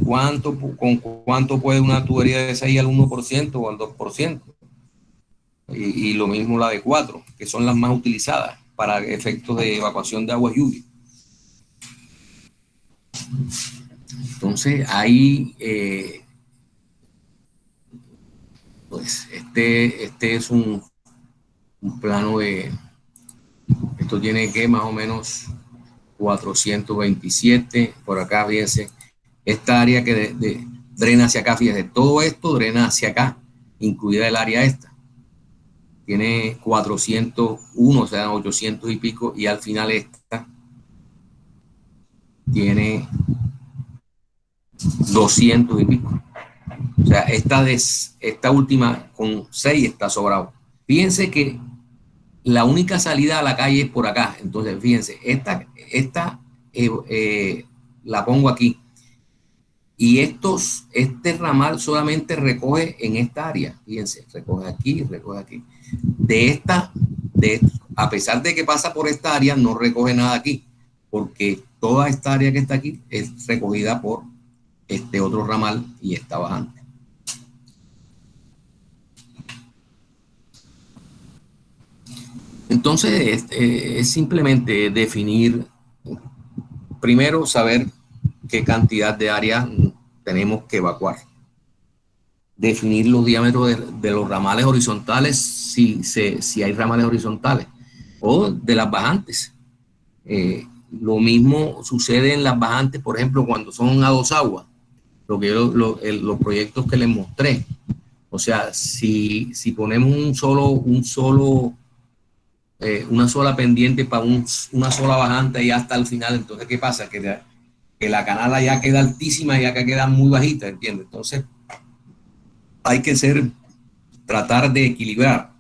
con cuánto puede una tubería de 6 al 1% o al 2%. Y lo mismo la de 4, que son las más utilizadas para efectos de evacuación de agua lluvia. Entonces, ahí, pues, este es un plano de, esto tiene que más o menos 427, por acá, fíjense, esta área que drena hacia acá, fíjense, todo esto drena hacia acá, incluida el área esta. Tiene 401, o sea, 800 y pico, y al final esta tiene 200 y pico. O sea, esta última con 6 está sobrado. Fíjense que la única salida a la calle es por acá. Entonces, fíjense, esta la pongo aquí. Y este ramal solamente recoge en esta área. Fíjense, recoge aquí, recoge aquí. A pesar de que pasa por esta área, no recoge nada aquí, porque toda esta área que está aquí es recogida por este otro ramal y está bajante. Entonces, es simplemente definir, primero saber qué cantidad de área tenemos que evacuar. Definir los diámetros de los ramales horizontales, si hay ramales horizontales, o de las bajantes. Lo mismo sucede en las bajantes, por ejemplo, cuando son a dos aguas, los proyectos que les mostré. O sea, si ponemos una sola pendiente para una sola bajante y hasta el final, entonces, ¿qué pasa? Que la canala ya queda altísima y acá queda muy bajita, ¿entiendes? Entonces, hay que tratar de equilibrar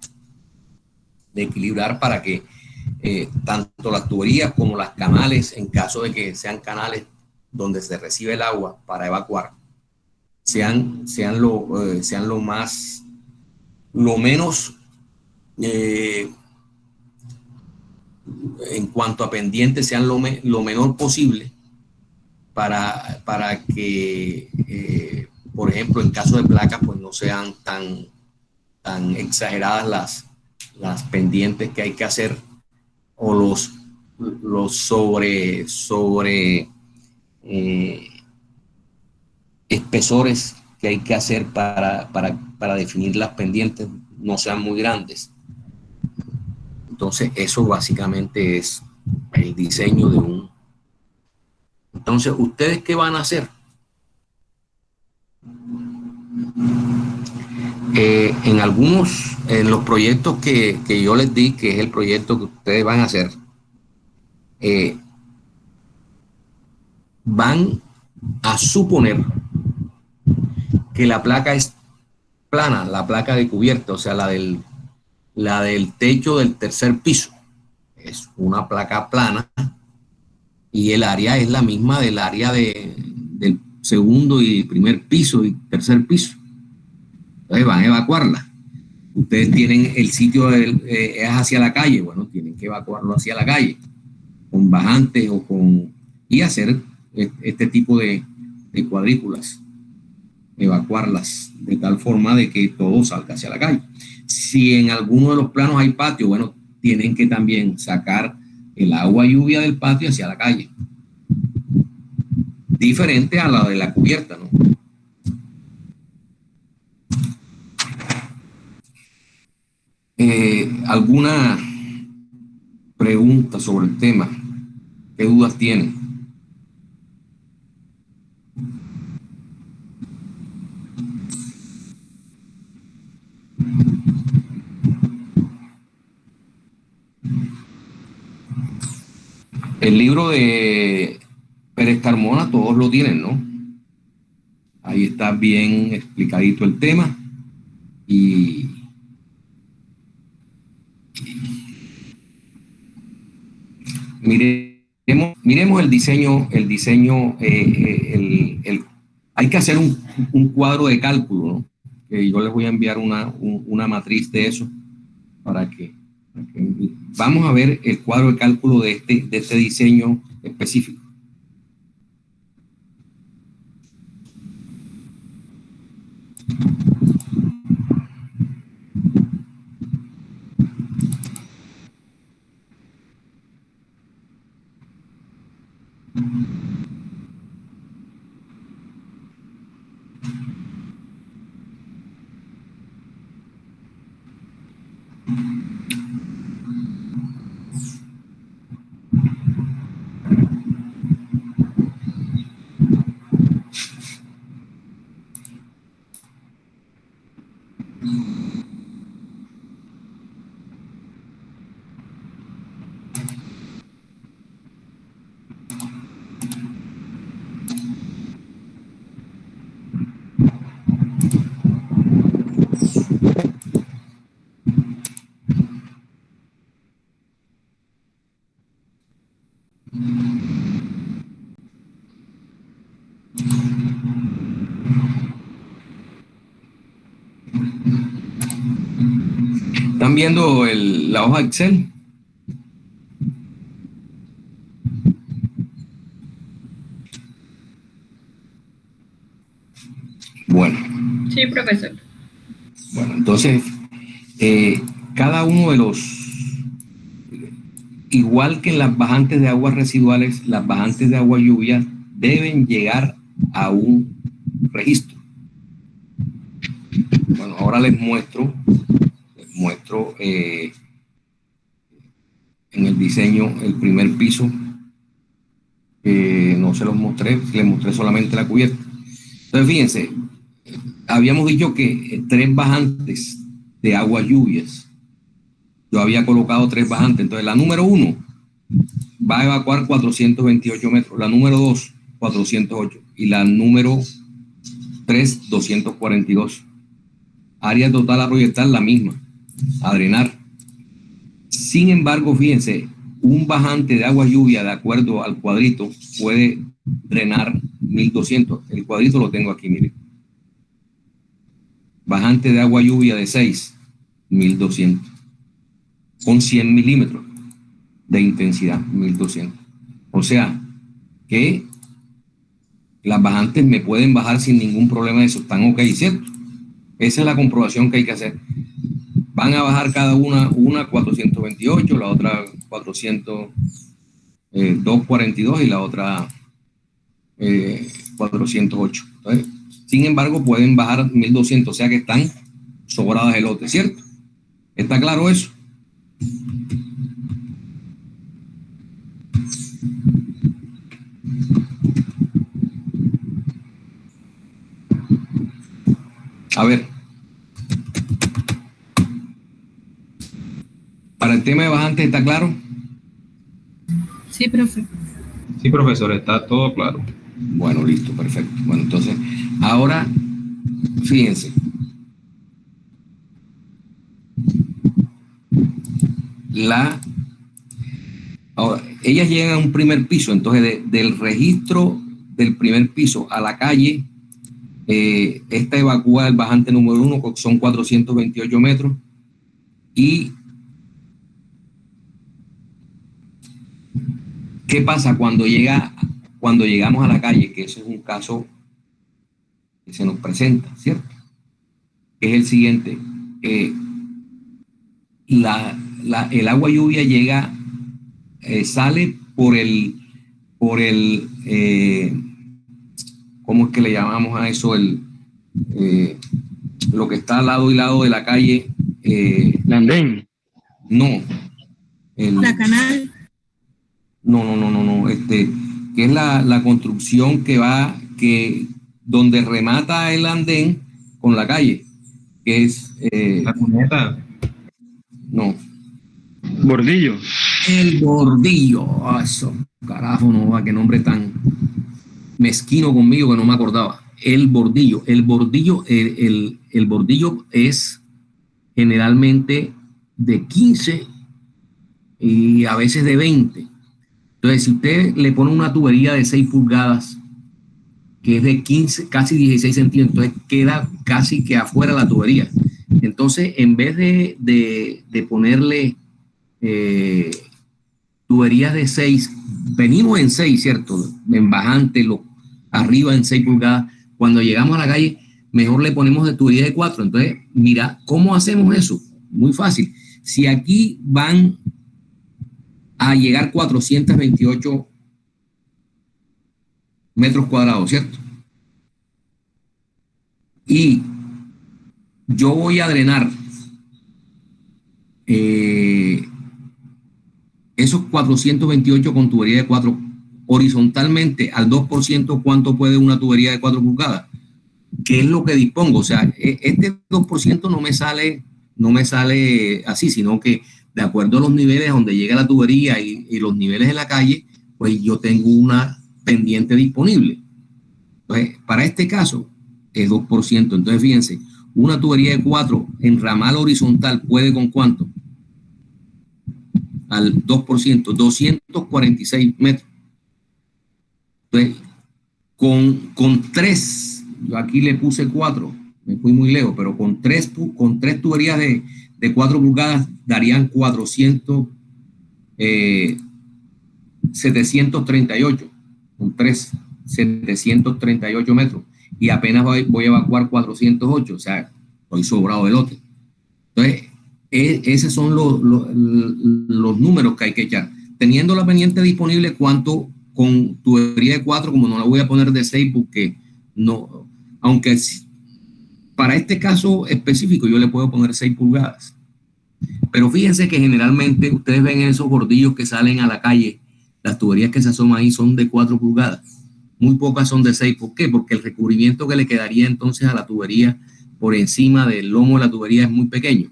para que tanto las tuberías como las canales, en caso de que sean canales donde se recibe el agua para evacuar, sean lo menos en cuanto a pendientes, sean lo menor posible para que, por ejemplo, en caso de placas, pues no sean tan exageradas las pendientes que hay que hacer o los sobre espesores que hay que hacer para definir las pendientes no sean muy grandes. Entonces, eso básicamente es el diseño de un... Entonces, ¿ustedes qué van a hacer? En los proyectos que yo les di, que es el proyecto que ustedes van a hacer, van a suponer que la placa es plana, la placa de cubierta, o sea, la del techo del tercer piso. Es una placa plana y el área es la misma del área del segundo y primer piso y tercer piso. Entonces van a evacuarla. Ustedes tienen el sitio, es hacia la calle, bueno, tienen que evacuarlo hacia la calle, con bajantes y hacer este tipo de cuadrículas, evacuarlas de tal forma de que todo salga hacia la calle. Si en alguno de los planos hay patio, bueno, tienen que también sacar el agua lluvia del patio hacia la calle. Diferente a la de la cubierta, ¿no? ¿Alguna pregunta sobre el tema? ¿Qué dudas tienen? El libro de Pérez Carmona, todos lo tienen, ¿no? Ahí está bien explicadito el tema y miremos el diseño, hay que hacer un cuadro de cálculo, ¿no? Que yo les voy a enviar una matriz de eso para que vamos a ver el cuadro de cálculo de este diseño específico. ¿Están viendo la hoja Excel? Bueno. Sí, profesor. Bueno, entonces, cada uno de igual que en las bajantes de aguas residuales, las bajantes de agua lluvia deben llegar a un registro. Bueno, ahora les muestro en el diseño el primer piso No se los mostré, les mostré solamente la cubierta. Entonces, fíjense, habíamos dicho que 3 bajantes de aguas lluvias. Yo había colocado 3 bajantes. Entonces, la número 1 va a evacuar 428 metros. La número 2, 408. Y la número 3, 242. Área total a proyectar la misma, a drenar. Sin embargo, fíjense, un bajante de agua lluvia, de acuerdo al cuadrito, puede drenar 1200. El cuadrito lo tengo aquí, miren. Bajante de agua lluvia de 6, 1200. Con 100 milímetros de intensidad, 1200. O sea, que las bajantes me pueden bajar sin ningún problema de eso. Están ok, ¿cierto? Esa es la comprobación que hay que hacer. Van a bajar cada una 428, la otra 242 y la otra 408. Entonces, sin embargo, pueden bajar 1200, o sea que están sobradas de lote, ¿cierto? ¿Está claro eso? A ver. Para el tema de bajantes, ¿está claro? Sí, profe. Sí, profesor, está todo claro. Bueno, listo, perfecto. Bueno, entonces, ahora, fíjense. Ahora, ellas llegan a un primer piso, entonces del registro del primer piso a la calle, esta evacúa el bajante número 1, son 428 metros, y ¿qué pasa cuando llegamos a la calle? Que eso es un caso que se nos presenta, ¿cierto? Es el siguiente. El agua lluvia llega, sale por el ¿cómo es que le llamamos a eso? Lo que está al lado y lado de la calle. El andén. No. La canal. No. Que es la construcción donde remata el andén con la calle, que es La cuneta. no. Bordillo. El Bordillo. Eso, carajo, no va, qué nombre tan mezquino conmigo que no me acordaba. El Bordillo. El Bordillo es generalmente de 15 y a veces de 20. Entonces, si usted le pone una tubería de 6 pulgadas, que es de 15, casi 16 centímetros, entonces queda casi que afuera la tubería. Entonces, en vez de ponerle tuberías de 6, venimos en 6, ¿cierto? En bajante, arriba en 6 pulgadas. Cuando llegamos a la calle, mejor le ponemos de tubería de 4. Entonces, mira, ¿cómo hacemos eso? Muy fácil. Si aquí van a llegar 428 metros cuadrados, ¿cierto? Y yo voy a drenar esos 428 con tubería de 4 horizontalmente al 2%, ¿cuánto puede una tubería de 4 pulgadas? ¿Qué es lo que dispongo? O sea, este 2% no me sale así, sino que de acuerdo a los niveles donde llega la tubería y los niveles de la calle, pues yo tengo una pendiente disponible. Entonces, para este caso, es 2%. Entonces, fíjense, una tubería de 4 en ramal horizontal puede ¿con cuánto? Al 2%, 246 metros. Entonces, con 3, yo aquí le puse 4, me fui muy lejos, pero con tres tuberías de 4 pulgadas darían 738, con 3, 738 metros, y apenas voy a evacuar 408, o sea, estoy sobrado de lote. Entonces, esos son los números que hay que echar. Teniendo la pendiente disponible, ¿cuánto con tubería de 4? Como no la voy a poner de 6 porque no, aunque para este caso específico yo le puedo poner 6 pulgadas. Pero fíjense que generalmente ustedes ven esos bordillos que salen a la calle las tuberías que se asoman ahí son de 4 pulgadas. Muy pocas son de 6. ¿Por qué? Porque el recubrimiento que le quedaría entonces a la tubería por encima del lomo de la tubería es muy pequeño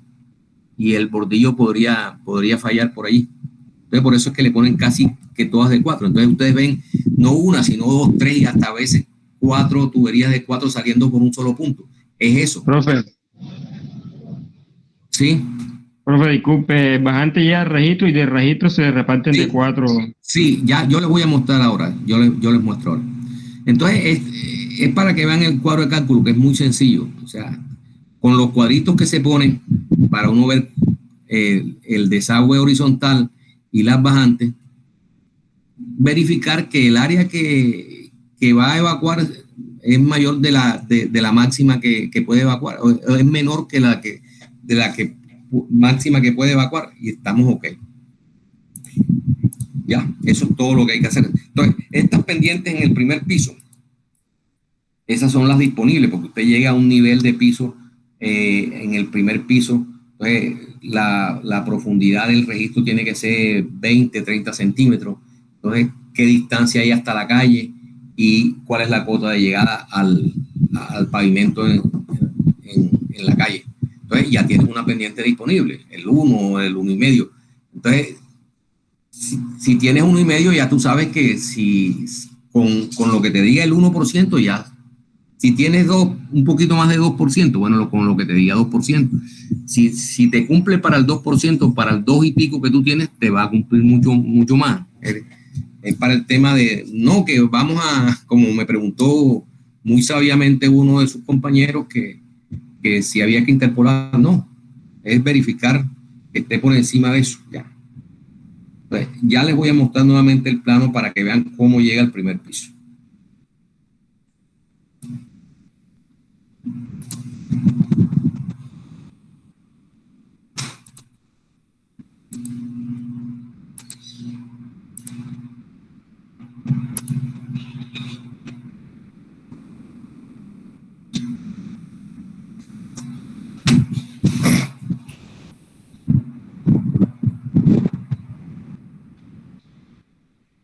y el bordillo podría fallar por ahí. Entonces, por eso es que le ponen casi que todas de 4. Entonces, ustedes ven no una, sino 2, 3 y hasta a veces 4 tuberías de 4 saliendo por un solo punto. Es eso. Profe, ¿Sí? profe, disculpe, bajante ya registro y de registro se reparten Sí. de 4. Sí, ya yo les voy a mostrar ahora. Yo les muestro ahora. Entonces, es para que vean el cuadro de cálculo, que es muy sencillo. O sea, con los cuadritos que se ponen para uno ver el desagüe horizontal y las bajantes, verificar que el área que va a evacuar es mayor de la máxima que puede evacuar, o es menor que de la máxima que puede evacuar, y estamos ok. Ya, eso es todo lo que hay que hacer. Entonces, estas pendientes en el primer piso, esas son las disponibles, porque usted llega a un nivel de piso en el primer piso. Entonces, la profundidad del registro tiene que ser 20, 30 centímetros. Entonces, ¿qué distancia hay hasta la calle? Y cuál es la cota de llegada al pavimento en la calle. Entonces, ya tienes una pendiente disponible, el 1, el 1,5. Entonces, si tienes 1,5, ya tú sabes que si con lo que te diga el 1%, ya. Si tienes un poquito más de 2%, bueno, con lo que te diga 2%. Si te cumple para el 2%, para el 2 y pico que tú tienes, te va a cumplir mucho más. Es para el tema de, no, que vamos a, como me preguntó muy sabiamente uno de sus compañeros, que si había que interpolar, no. Es verificar que esté por encima de eso, ya. Entonces, ya les voy a mostrar nuevamente el plano para que vean cómo llega al primer piso.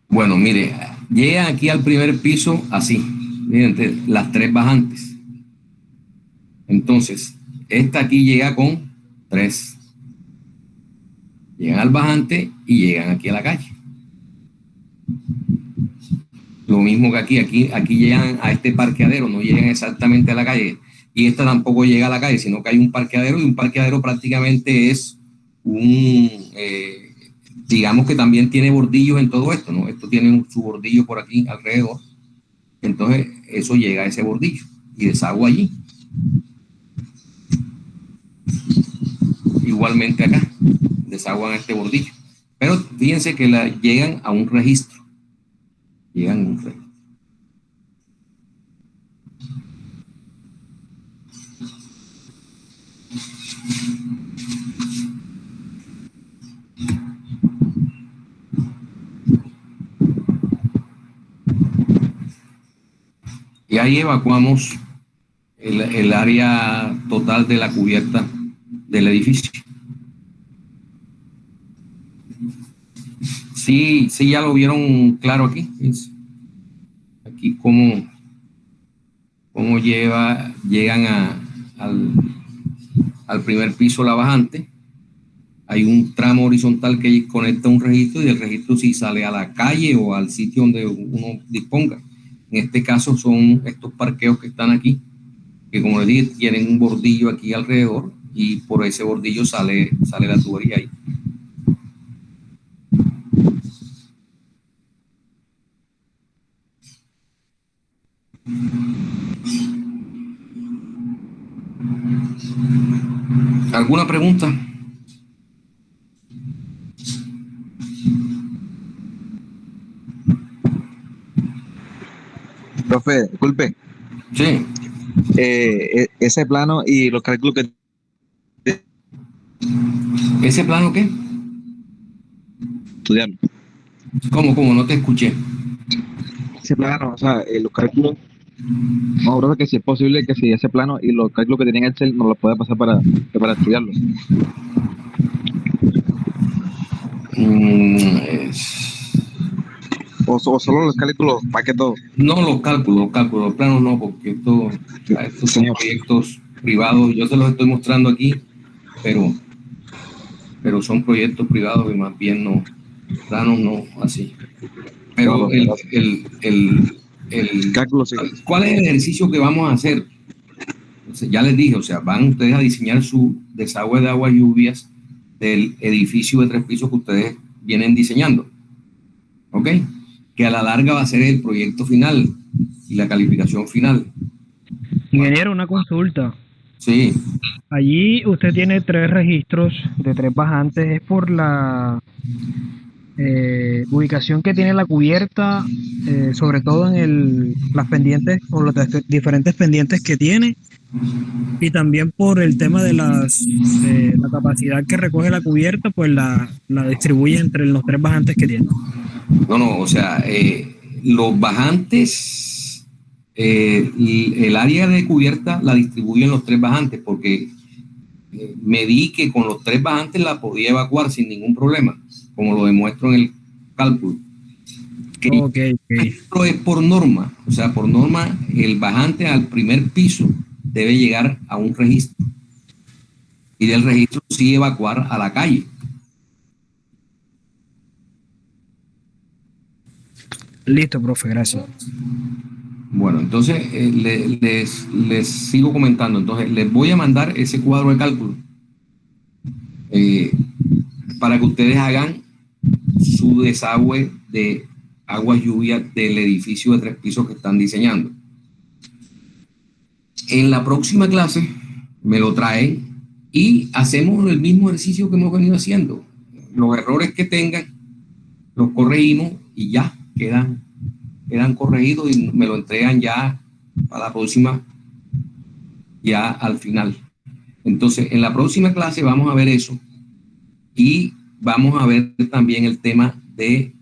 Bueno, mire, llegan aquí al primer piso así, miren, las 3 bajantes. Entonces, esta aquí llega con 3. Llegan al bajante y llegan aquí a la calle. Lo mismo que aquí llegan a este parqueadero, no llegan exactamente a la calle. Y esta tampoco llega a la calle, sino que hay un parqueadero, y un parqueadero prácticamente es digamos que también tiene bordillos en todo esto, ¿no? Esto tiene su bordillo por aquí alrededor. Entonces, eso llega a ese bordillo y desagua allí. Igualmente acá, desaguan a este bordillo. Pero fíjense que llegan a un registro. Llegan a un registro. Y ahí evacuamos el área total de la cubierta del edificio. Sí, ya lo vieron claro aquí. Aquí cómo llegan al primer piso la bajante. Hay un tramo horizontal que conecta un registro, y el registro sí sale a la calle o al sitio donde uno disponga. En este caso son estos parqueos que están aquí, que como les dije, tienen un bordillo aquí alrededor, y por ese bordillo sale la tubería ahí. ¿Alguna pregunta? Profe, disculpe, Sí. ese plano y los cálculos que ¿Ese plano qué? estudiaron. ¿Cómo? No te escuché. Ese plano, o sea, los cálculos, no, profe, que si es posible que si ese plano y los cálculos que tenían Excel nos los pueda pasar para estudiarlos. o solo los cálculos, más que todo? No los cálculos, los planos no, porque estos son proyectos privados. Yo se los estoy mostrando aquí, pero son proyectos privados y más bien no, planos no, así. Pero Cálculo, sí. ¿cuál es el ejercicio que vamos a hacer? Entonces, ya les dije, o sea, van ustedes a diseñar su desagüe de aguas lluvias del edificio de 3 pisos que ustedes vienen diseñando. ¿Ok? Que a la larga va a ser el proyecto final y la calificación final. Ingeniero, una consulta. Sí, Allí usted tiene 3 registros de 3 bajantes. ¿Es por la ubicación que tiene la cubierta, sobre todo en las pendientes o las diferentes pendientes que tiene? Y también por el tema de la capacidad que recoge la cubierta, pues la distribuye entre los 3 bajantes que tiene. no, o sea, los bajantes, el área de cubierta la distribuyen los 3 bajantes porque medí que con los 3 bajantes la podía evacuar sin ningún problema, como lo demuestro en el cálculo. Okay. Esto es por norma, o sea, por norma el bajante al primer piso debe llegar a un registro y del registro sí evacuar a la calle. Listo, profe, gracias. Bueno, entonces les sigo comentando. Entonces les voy a mandar ese cuadro de cálculo para que ustedes hagan su desagüe de aguas lluvias del edificio de 3 pisos que están diseñando. En la próxima clase me lo traen y hacemos el mismo ejercicio que hemos venido haciendo. Los errores que tengan los corregimos y ya quedan corregidos y me lo entregan ya para la próxima, ya al final. Entonces, en la próxima clase vamos a ver eso y vamos a ver también el tema de,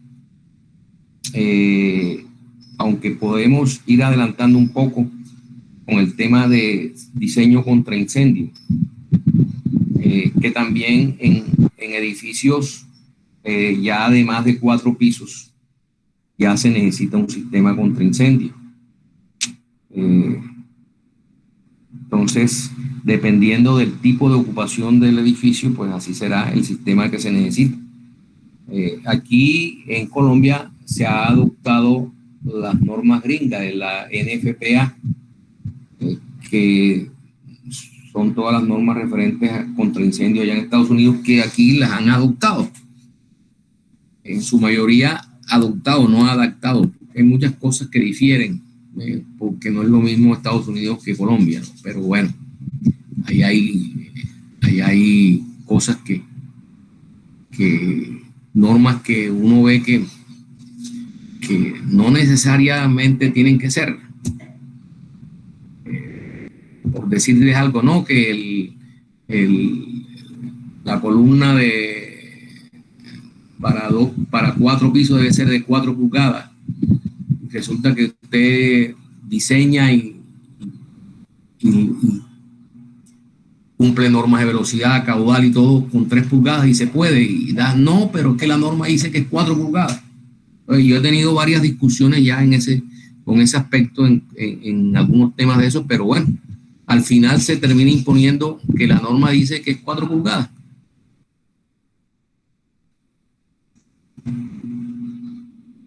aunque podemos ir adelantando un poco con el tema de diseño contra incendio, que también en edificios ya de más de 4 pisos ya se necesita un sistema contra incendio. Entonces, dependiendo del tipo de ocupación del edificio, pues así será el sistema que se necesita. Aquí en Colombia se ha adoptado las normas gringas de la NFPA, que son todas las normas referentes contra incendio allá en Estados Unidos, que aquí las han adoptado. En su mayoría adoptado, no adaptado. Hay muchas cosas que difieren, porque no es lo mismo Estados Unidos que Colombia, ¿no? Pero bueno, ahí hay cosas que normas que uno ve que no necesariamente tienen que ser. Por decirles algo, ¿no? Que la columna para 4 pisos debe ser de 4 pulgadas. Resulta que usted diseña y cumple normas de velocidad, caudal y todo con 3 pulgadas y se puede. No, pero es que la norma dice que es 4 pulgadas. Entonces, yo he tenido varias discusiones ya con ese aspecto en algunos temas de eso, pero bueno, al final se termina imponiendo que la norma dice que es 4 pulgadas.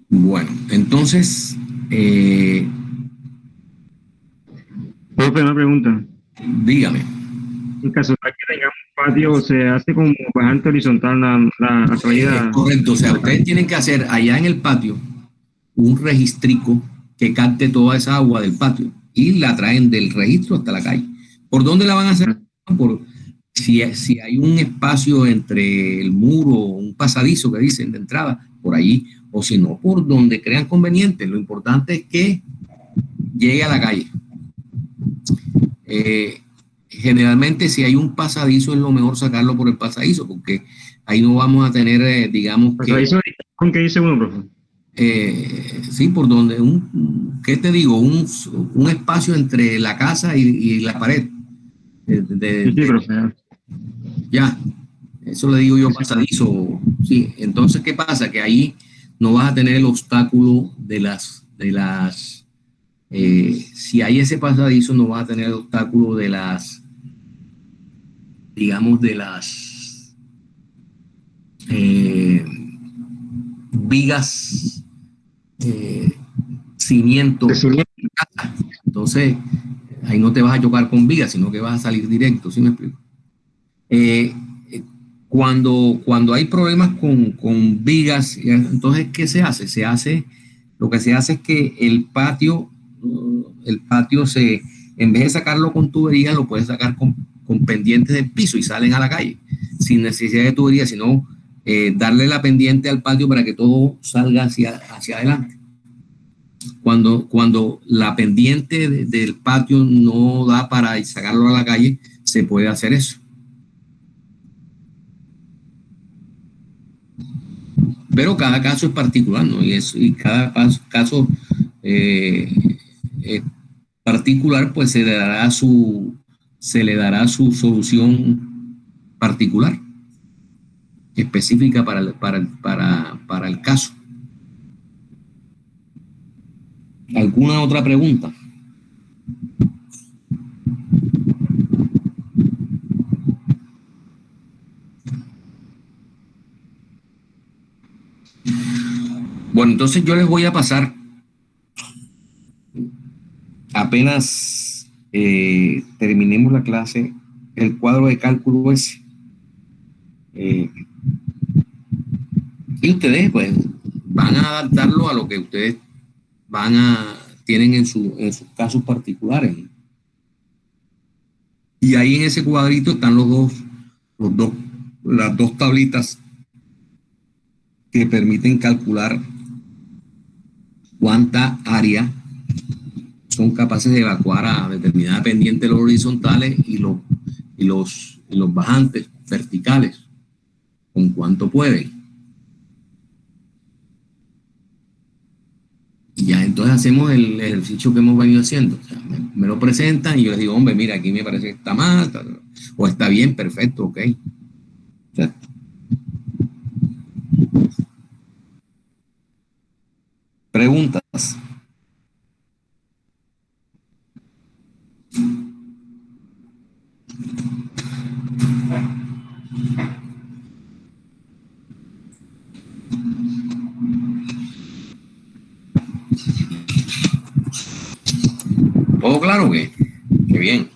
Bueno, entonces, Profe, una pregunta. dígame. En caso de que tengamos patio, ¿se hace como bajante horizontal la salida? Correcto, o sea, ustedes tienen que hacer allá en el patio un registrico que capte toda esa agua del patio y la traen del registro hasta la calle. ¿Por dónde la van a hacer? Si hay un espacio entre el muro, un pasadizo que dicen de entrada, por ahí, o si no, por donde crean conveniente. Lo importante es que llegue a la calle. Generalmente, si hay un pasadizo, es lo mejor sacarlo por el pasadizo, porque ahí no vamos a tener, digamos, ¿Pasadizo con qué dice uno, profe? Sí, por donde ¿qué te digo? Un espacio entre la casa y la pared. Sí, profe. Ya, eso le digo yo pasadizo. Sí, entonces, ¿qué pasa? Que ahí no vas a tener el obstáculo si hay ese pasadizo, no vas a tener el obstáculo de las, digamos, de las vigas, cimientos. De cimiento. Entonces, ahí no te vas a chocar con vigas, sino que vas a salir directo, ¿sí me explico? Cuando hay problemas con vigas, entonces, ¿qué se hace? Lo que se hace es que el patio en vez de sacarlo con tubería, lo puedes sacar con pendientes del piso y salen a la calle, sin necesidad de tubería, sino darle la pendiente al patio para que todo salga hacia adelante. Cuando la pendiente del patio no da para sacarlo a la calle, se puede hacer eso. Pero cada caso es particular, ¿no? Y cada caso particular, pues se le dará su solución particular, específica para el caso. ¿Alguna otra pregunta? Bueno, entonces yo les voy a pasar, apenas terminemos la clase, el cuadro de cálculo ese. Y ustedes pues van a adaptarlo a lo que ustedes tienen en sus casos particulares. Y ahí en ese cuadrito están las dos tablitas que permiten calcular cuánta área son capaces de evacuar a determinada pendiente los horizontales y los bajantes verticales, con cuánto pueden. Y ya entonces hacemos el ejercicio que hemos venido haciendo. O sea, me lo presentan y yo les digo, hombre, mira, aquí me parece que está mal, o está bien, perfecto, ok. O sea, preguntas. ¿Todo claro? ¿Qué bien?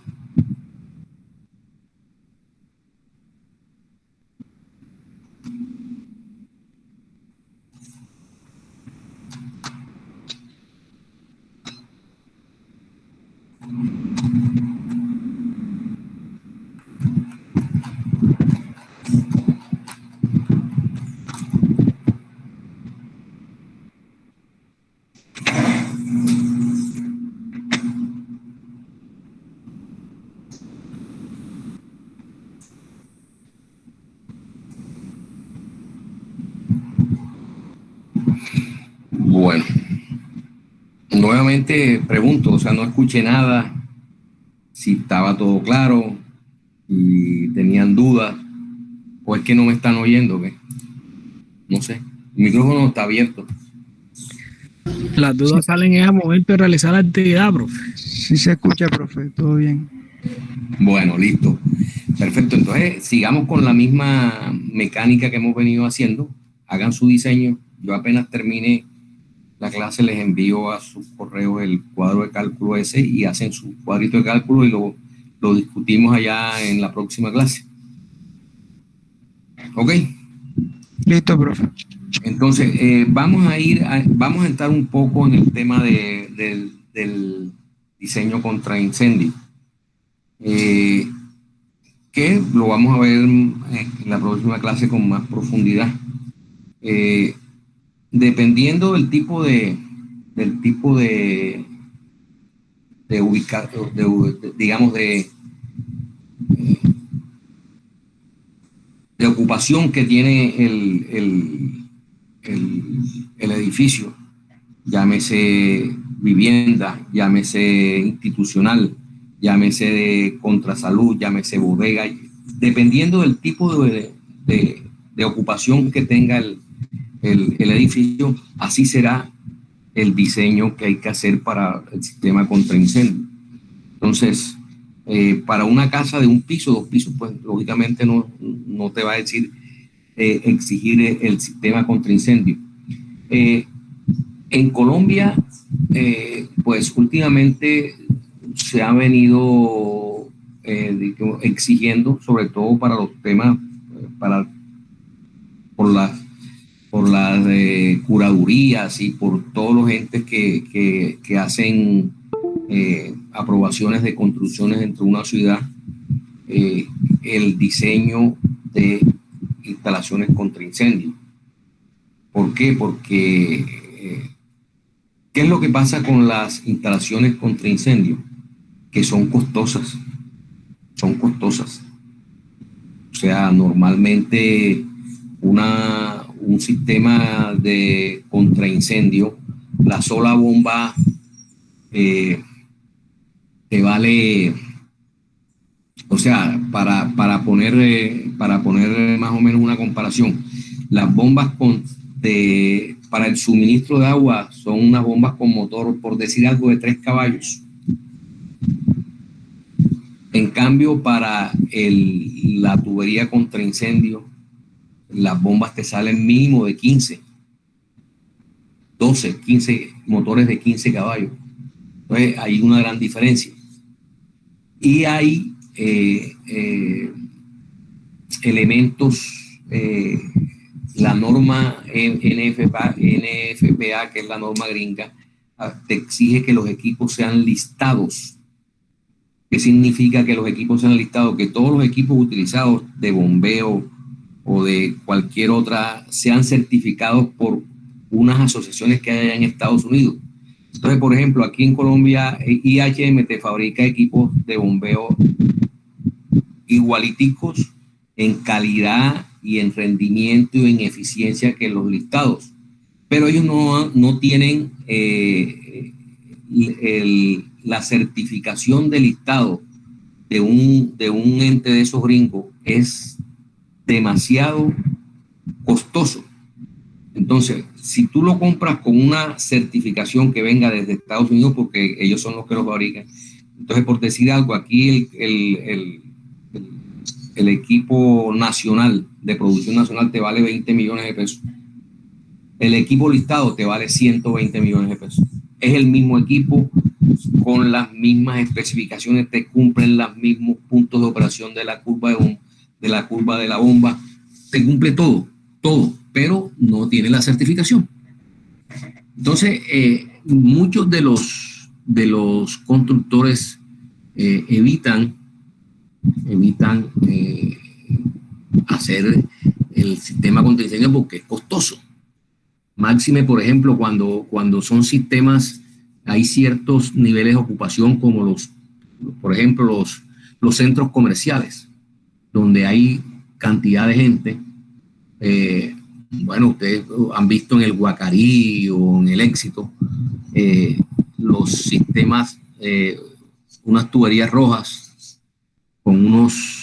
Bueno, nuevamente pregunto, o sea, no escuché nada, si estaba todo claro y tenían dudas, o es que no me están oyendo, ¿qué? No sé, el micrófono está abierto. Las dudas salen en el momento de realizar la actividad, profe. Sí se escucha, profe, todo bien. Bueno, listo. Perfecto, entonces sigamos con la misma mecánica que hemos venido haciendo. Hagan su diseño. Yo apenas termine la clase les envío a sus correos el cuadro de cálculo ese y hacen su cuadrito de cálculo y lo discutimos allá en la próxima clase. ¿Ok? Listo, profe. Entonces, vamos a entrar un poco en el tema del diseño contra incendio. Que lo vamos a ver en la próxima clase con más profundidad. Dependiendo del tipo de ubicar, digamos, de ocupación que tiene el edificio, llámese vivienda, llámese institucional, llámese de contrasalud, llámese bodega, dependiendo del tipo de ocupación que tenga el edificio, así será el diseño que hay que hacer para el sistema contra incendio. Entonces, para una casa de un piso, 2 pisos, pues lógicamente no te va a decir exigir el sistema contra incendio. En Colombia, pues últimamente se ha venido exigiendo, sobre todo para los temas, por las curadurías y por todos los entes que hacen aprobaciones de construcciones dentro de una ciudad, el diseño de instalaciones contra incendio. ¿Por qué? Porque ¿qué es lo que pasa con las instalaciones contra incendio? Que son costosas. Son costosas. O sea, normalmente un sistema de contraincendio, la sola bomba te vale, o sea, para poner más o menos una comparación, las bombas para el suministro de agua son unas bombas con motor, por decir algo, de 3 caballos. En cambio, para la tubería contra incendio, las bombas te salen mínimo de 15, 12, 15 motores de 15 caballos. Entonces, hay una gran diferencia. Y hay elementos, la norma NFPA, que es la norma gringa, te exige que los equipos sean listados. ¿Qué significa que los equipos sean listados? Que todos los equipos utilizados de bombeo o de cualquier otra sean certificados por unas asociaciones que hay en Estados Unidos. Entonces, por ejemplo, aquí en Colombia, IHM te fabrica equipos de bombeo igualiticos en calidad y en rendimiento y en eficiencia que los listados. Pero ellos no tienen la certificación de listado de un ente de esos gringos. Es demasiado costoso. Entonces, si tú lo compras con una certificación que venga desde Estados Unidos, porque ellos son los que lo fabrican, entonces, por decir algo, aquí el equipo nacional, de producción nacional, te vale 20 millones de pesos. El equipo listado te vale 120 millones de pesos. Es el mismo equipo, con las mismas especificaciones, te cumplen los mismos puntos de operación de la curva de la bomba, te cumple todo, pero no tiene la certificación. Entonces, muchos de los constructores evitan hacer el sistema contra incendio porque es costoso. Máxime, por ejemplo, cuando son sistemas, hay ciertos niveles de ocupación como por ejemplo, los centros comerciales, donde hay cantidad de gente. Bueno, ustedes han visto en el Guacarí o en el Éxito los sistemas, unas tuberías rojas con unos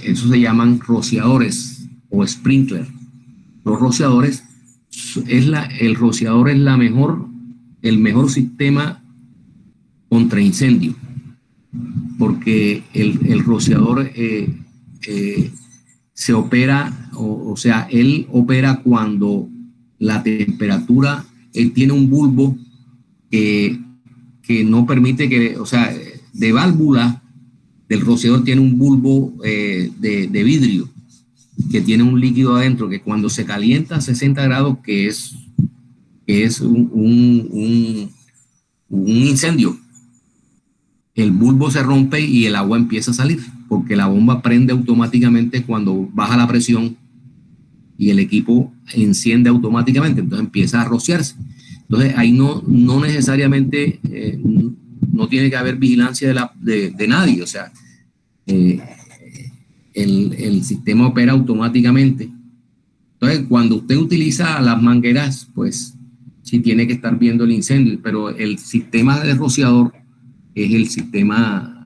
eso se llaman rociadores o sprinkler. Los rociadores, el rociador es el mejor sistema contra incendio, porque el rociador se opera, o sea, él opera cuando la temperatura, él tiene un bulbo que no permite o sea, de válvula del rociador tiene un bulbo de vidrio que tiene un líquido adentro que cuando se calienta a 60 grados, que es un incendio, el bulbo se rompe y el agua empieza a salir, porque la bomba prende automáticamente cuando baja la presión y el equipo enciende automáticamente, entonces empieza a rociarse. Entonces ahí no necesariamente no tiene que haber vigilancia de nadie, o sea, el sistema opera automáticamente. Entonces, cuando usted utiliza las mangueras, pues sí tiene que estar viendo el incendio, pero el sistema de rociador es el sistema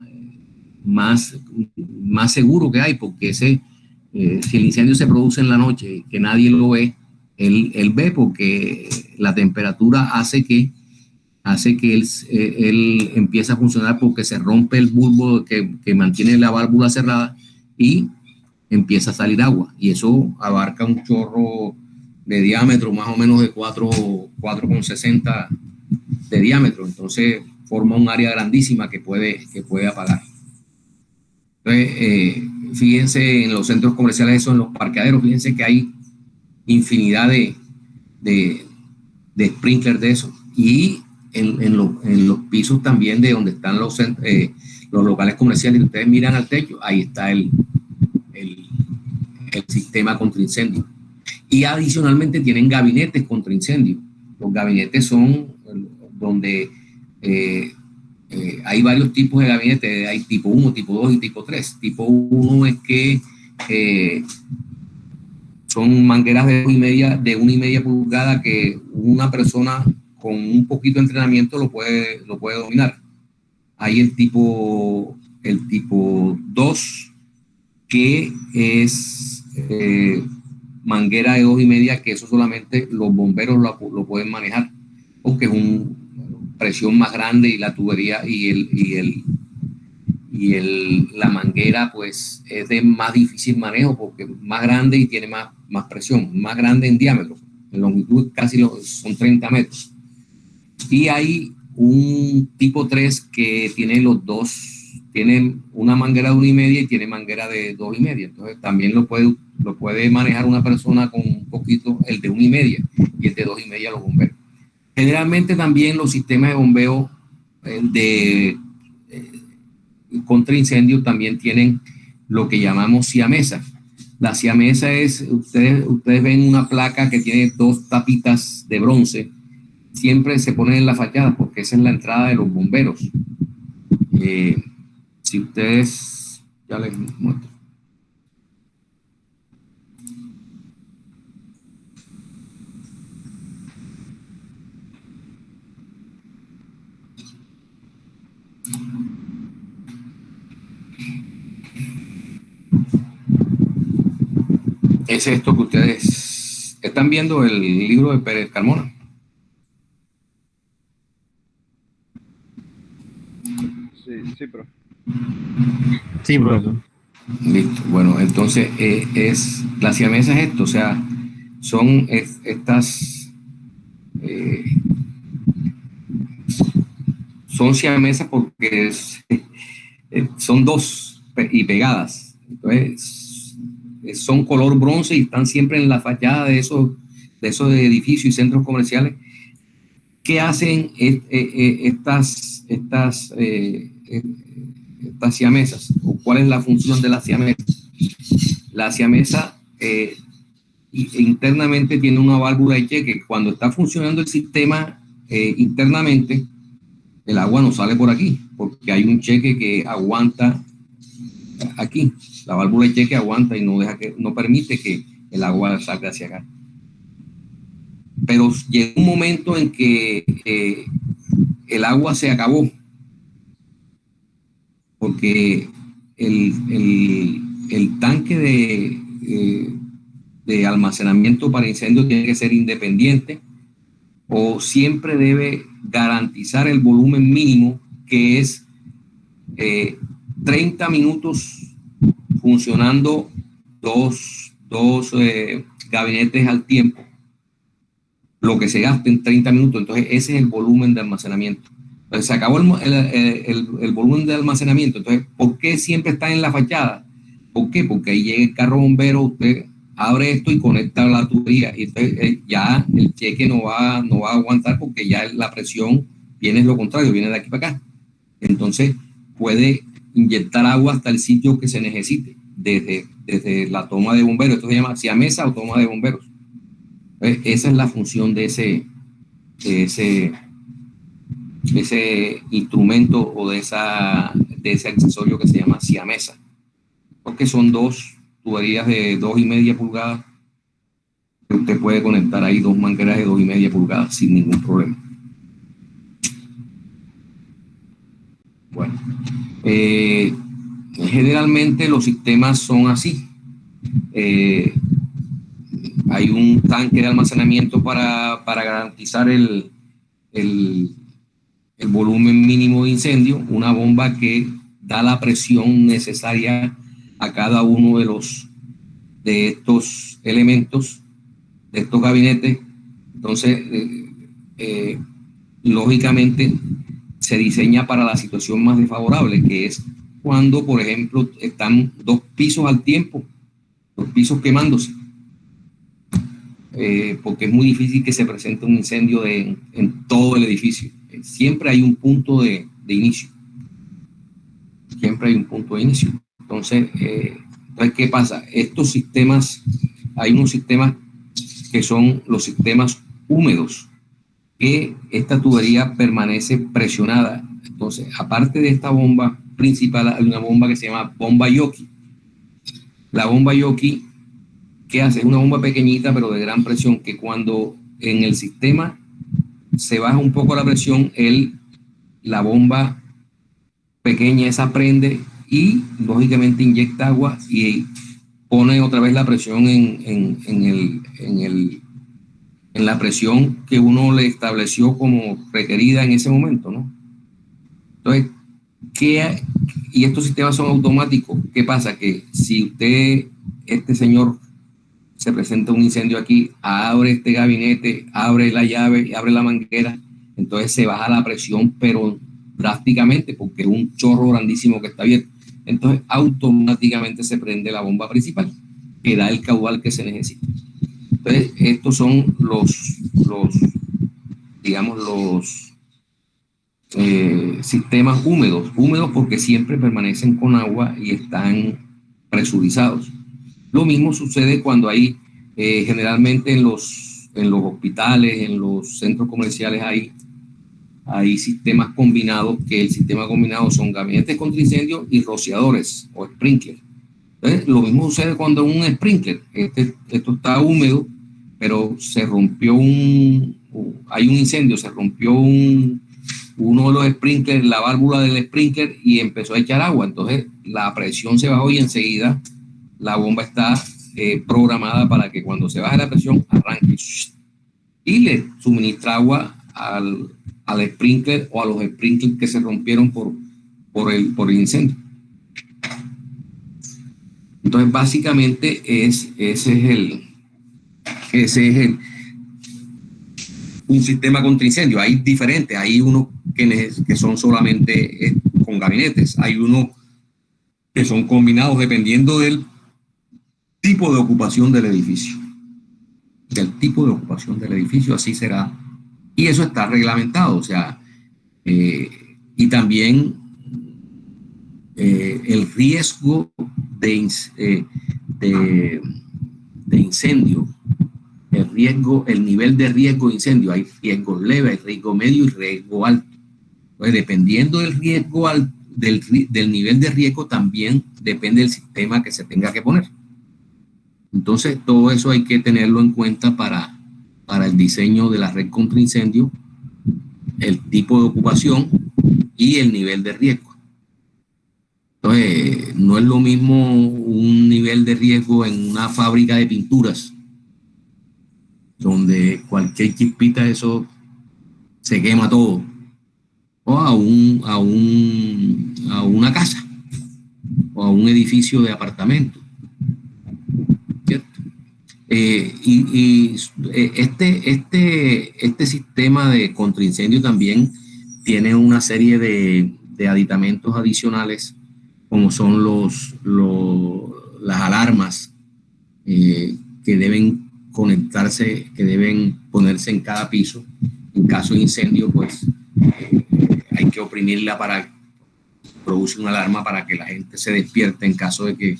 más seguro que hay, porque ese si el incendio se produce en la noche, que nadie lo ve, él ve porque la temperatura hace que él empiece a funcionar porque se rompe el bulbo que mantiene la válvula cerrada y empieza a salir agua. Y eso abarca un chorro de diámetro más o menos de 4,60 de diámetro. Entonces forma un área grandísima que puede apagar. Entonces, fíjense en los centros comerciales, eso en los parqueaderos, fíjense que hay infinidad de sprinklers de eso. Y en los pisos también de donde están los locales comerciales, y ustedes miran al techo, ahí está el sistema contra incendio. Y adicionalmente tienen gabinetes contra incendio. Los gabinetes son donde hay varios tipos de gabinetes, hay tipo 1, tipo 2 y tipo 3. Tipo 1 es que son mangueras de 1,5 pulgadas que una persona con un poquito de entrenamiento lo puede dominar. Hay el tipo 2, que es manguera de 2,5, que eso solamente los bomberos lo pueden manejar, porque es una presión más grande y la tubería la manguera pues es de más difícil manejo porque es más grande y tiene más presión, más grande en diámetro, en longitud casi son 30 metros. Y hay un tipo 3 que tiene los dos, tiene una manguera de 1,5 y tiene manguera de 2,5. Entonces también lo puede manejar una persona con un poquito, el de 1,5 y el de 2,5 los bomberos. Generalmente también los sistemas de bombeo contra incendios también tienen lo que llamamos siamesa. La siamesa es, ustedes ven una placa que tiene 2 tapitas de bronce, siempre se ponen en la fachada porque esa es la entrada de los bomberos. Si ustedes, ya les muestro. Es esto que ustedes están viendo, el libro de Pérez Carmona. Sí, profe. Sí, profesor. Listo. Bueno, entonces la siamesa es esto, o sea, son son siamesas porque son 2 y pegadas. Entonces, son color bronce y están siempre en la fachada de esos edificios y centros comerciales. ¿Qué hacen estas siamesas? ¿O cuál es la función de la siamesa? La siamesa internamente tiene una válvula de cheque. Cuando está funcionando el sistema internamente, el agua no sale por aquí, porque hay un cheque que aguanta aquí. La válvula de cheque aguanta y no permite que el agua salga hacia acá. Pero llegó un momento en que el agua se acabó, porque el tanque de almacenamiento para incendios tiene que ser independiente o siempre debe garantizar el volumen mínimo, que es 30 minutos funcionando dos gabinetes al tiempo, lo que se gasta en 30 minutos. Entonces ese es el volumen de almacenamiento. Entonces se acabó el volumen de almacenamiento. Entonces, ¿por qué siempre está en la fachada? ¿Por qué? Porque ahí llega el carro bombero, usted abre esto y conecta la tubería, y entonces ya el cheque no va a aguantar porque ya la presión viene lo contrario, viene de aquí para acá. Entonces puede inyectar agua hasta el sitio que se necesite desde la toma de bomberos. Esto se llama siamesa o toma de bomberos. Entonces, esa es la función de ese instrumento o de ese accesorio que se llama siamesa, porque son 2 tuberías de 2,5 pulgadas que usted puede conectar ahí, 2 mangueras de 2,5 pulgadas sin ningún problema. Bueno, generalmente los sistemas son así. hay un tanque de almacenamiento para garantizar el volumen mínimo de incendio, una bomba que da la presión necesaria a cada uno de estos elementos, de estos gabinetes. Entonces, lógicamente, se diseña para la situación más desfavorable, que es cuando, por ejemplo, están 2 pisos al tiempo, 2 pisos quemándose, porque es muy difícil que se presente un incendio en todo el edificio. Siempre hay un punto de inicio. Siempre hay un punto de inicio. Entonces, ¿qué pasa? Estos sistemas, hay unos sistemas que son los sistemas húmedos, que esta tubería permanece presionada. Entonces, aparte de esta bomba principal, hay una bomba que se llama bomba Yoki. La bomba Yoki, ¿qué hace? Es una bomba pequeñita, pero de gran presión, que cuando en el sistema se baja un poco la presión, la bomba pequeña esa prende y lógicamente inyecta agua y pone otra vez la presión en la presión que uno le estableció como requerida en ese momento, ¿no? Entonces, y estos sistemas son automáticos. ¿Qué pasa? Que si este señor, se presenta un incendio aquí, abre este gabinete, abre la llave, abre la manguera, entonces se baja la presión, pero drásticamente, porque es un chorro grandísimo que está abierto. Entonces, automáticamente se prende la bomba principal, que da el caudal que se necesita. Entonces, estos son los sistemas húmedos porque siempre permanecen con agua y están presurizados. Lo mismo sucede cuando hay, generalmente en los hospitales, en los centros comerciales hay sistemas combinados, que el sistema combinado son gabinetes contra incendios y rociadores o sprinklers. Entonces, lo mismo sucede cuando un sprinkler, esto está húmedo, pero se rompió hay un incendio, se rompió uno de los sprinklers, la válvula del sprinkler, y empezó a echar agua. Entonces, la presión se bajó y enseguida la bomba está programada para que cuando se baje la presión arranque y le suministra agua al sprinkler o a los sprinklers que se rompieron por el incendio. Entonces, básicamente ese es un sistema contra incendio. Hay diferentes, hay unos que son solamente con gabinetes, hay unos que son combinados dependiendo del tipo de ocupación del edificio. Así será. Y eso está reglamentado, o sea, y también el riesgo de incendio, el nivel de riesgo de incendio. Hay riesgo leve, hay riesgo medio y riesgo alto. Entonces, dependiendo del riesgo del nivel de riesgo, también depende del sistema que se tenga que poner. Entonces, todo eso hay que tenerlo en cuenta para el diseño de la red contra incendio, el tipo de ocupación y el nivel de riesgo. Entonces, no es lo mismo un nivel de riesgo en una fábrica de pinturas, donde cualquier chispita de eso se quema todo, o a una casa o a un edificio de apartamentos, ¿cierto? Este sistema de contraincendio también tiene una serie de aditamentos adicionales, como son las alarmas que deben conectarse, que deben ponerse en cada piso. En caso de incendio, pues hay que oprimirla para producir una alarma para que la gente se despierte en caso de que,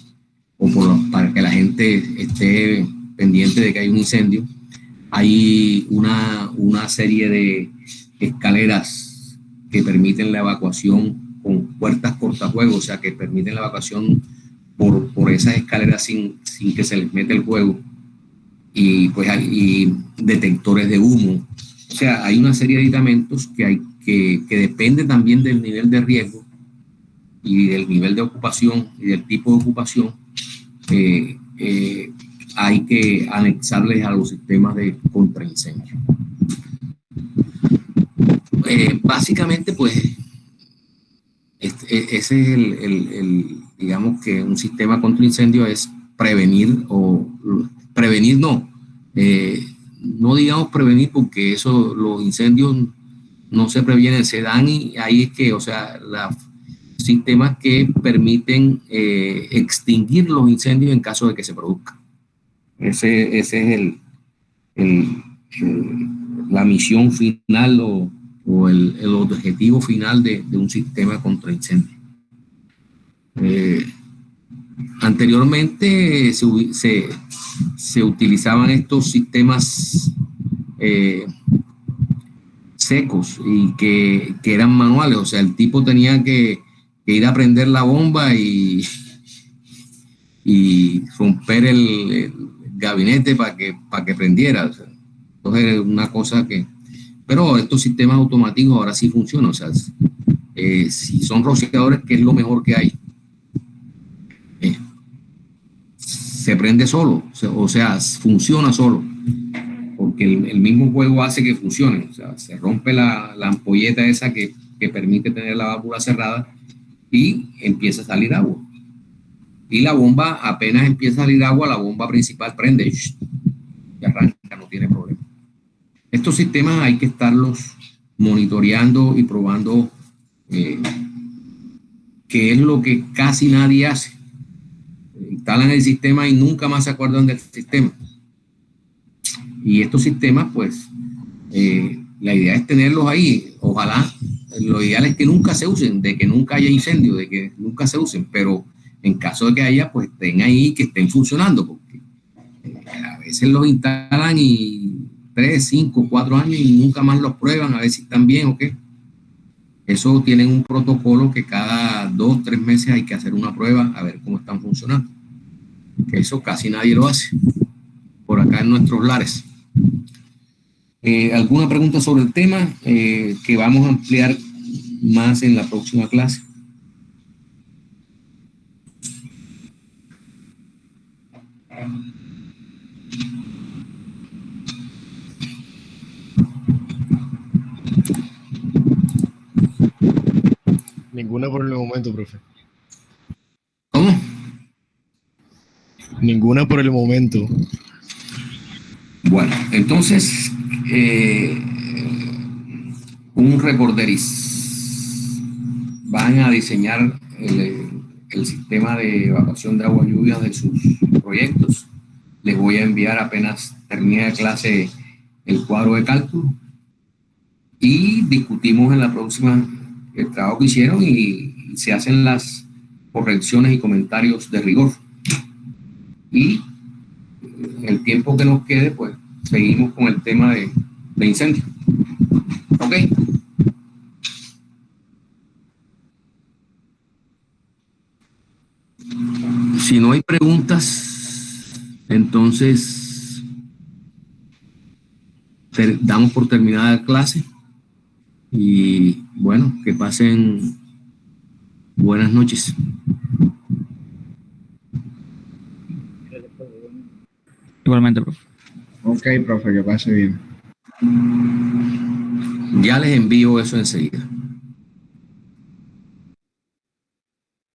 para que la gente esté pendiente de que hay un incendio. Hay una serie de escaleras que permiten la evacuación con puertas cortafuegos, o sea, que permiten la evacuación por esas escaleras sin que se les mete el fuego. Y pues hay detectores de humo. O sea, hay una serie de aditamentos que depende también del nivel de riesgo y del nivel de ocupación y del tipo de ocupación, hay que anexarles a los sistemas de contraincendio. Básicamente, pues, ese es digamos que un sistema contra incendio es prevenir no digamos prevenir porque eso, los incendios no se previenen, se dan y ahí es que, o sea, sistemas que permiten extinguir los incendios en caso de que se produzcan. Ese es la misión final o el objetivo final de un sistema contra incendio. Anteriormente se utilizaban estos sistemas secos y que eran manuales, o sea, el tipo tenía que ir a prender la bomba y romper el gabinete para que prendiera. O sea, entonces, una cosa que... Pero estos sistemas automáticos ahora sí funcionan, o sea, si son rociadores, que es lo mejor que hay. Se prende solo, o sea, funciona solo, porque el mismo juego hace que funcione, o sea, se rompe la ampolleta esa que permite tener la válvula cerrada y empieza a salir agua. Y la bomba, apenas empieza a salir agua, la bomba principal prende y arranca, no tiene problema. Estos sistemas hay que estarlos monitoreando y probando, que es lo que casi nadie hace. Instalan el sistema y nunca más se acuerdan del sistema. Y estos sistemas, pues, la idea es tenerlos ahí. Ojalá, lo ideal es que nunca se usen, de que nunca haya incendio, de que nunca se usen, pero en caso de que haya, pues estén ahí, que estén funcionando, porque a veces los instalan y 3, 5, 4 años y nunca más los prueban a ver si están bien o qué. Eso tienen un protocolo que cada 2, 3 meses hay que hacer una prueba a ver cómo están funcionando. Que eso casi nadie lo hace por acá en nuestros lares. ¿Alguna pregunta sobre el tema que vamos a ampliar más en la próxima clase? Ninguna por el momento, profe. ¿Cómo? Ninguna por el momento. Bueno, entonces, un recorderis. Van a diseñar el sistema de evacuación de agua lluvia de sus proyectos. Les voy a enviar apenas termine la clase el cuadro de cálculo y discutimos en la próxima el trabajo que hicieron y se hacen las correcciones y comentarios de rigor. Y el tiempo que nos quede, pues seguimos con el tema de incendio. ¿Ok? Si no hay preguntas, entonces damos por terminada la clase y bueno, que pasen buenas noches. Igualmente, profe. Ok, profe, que pase bien. Ya les envío eso enseguida.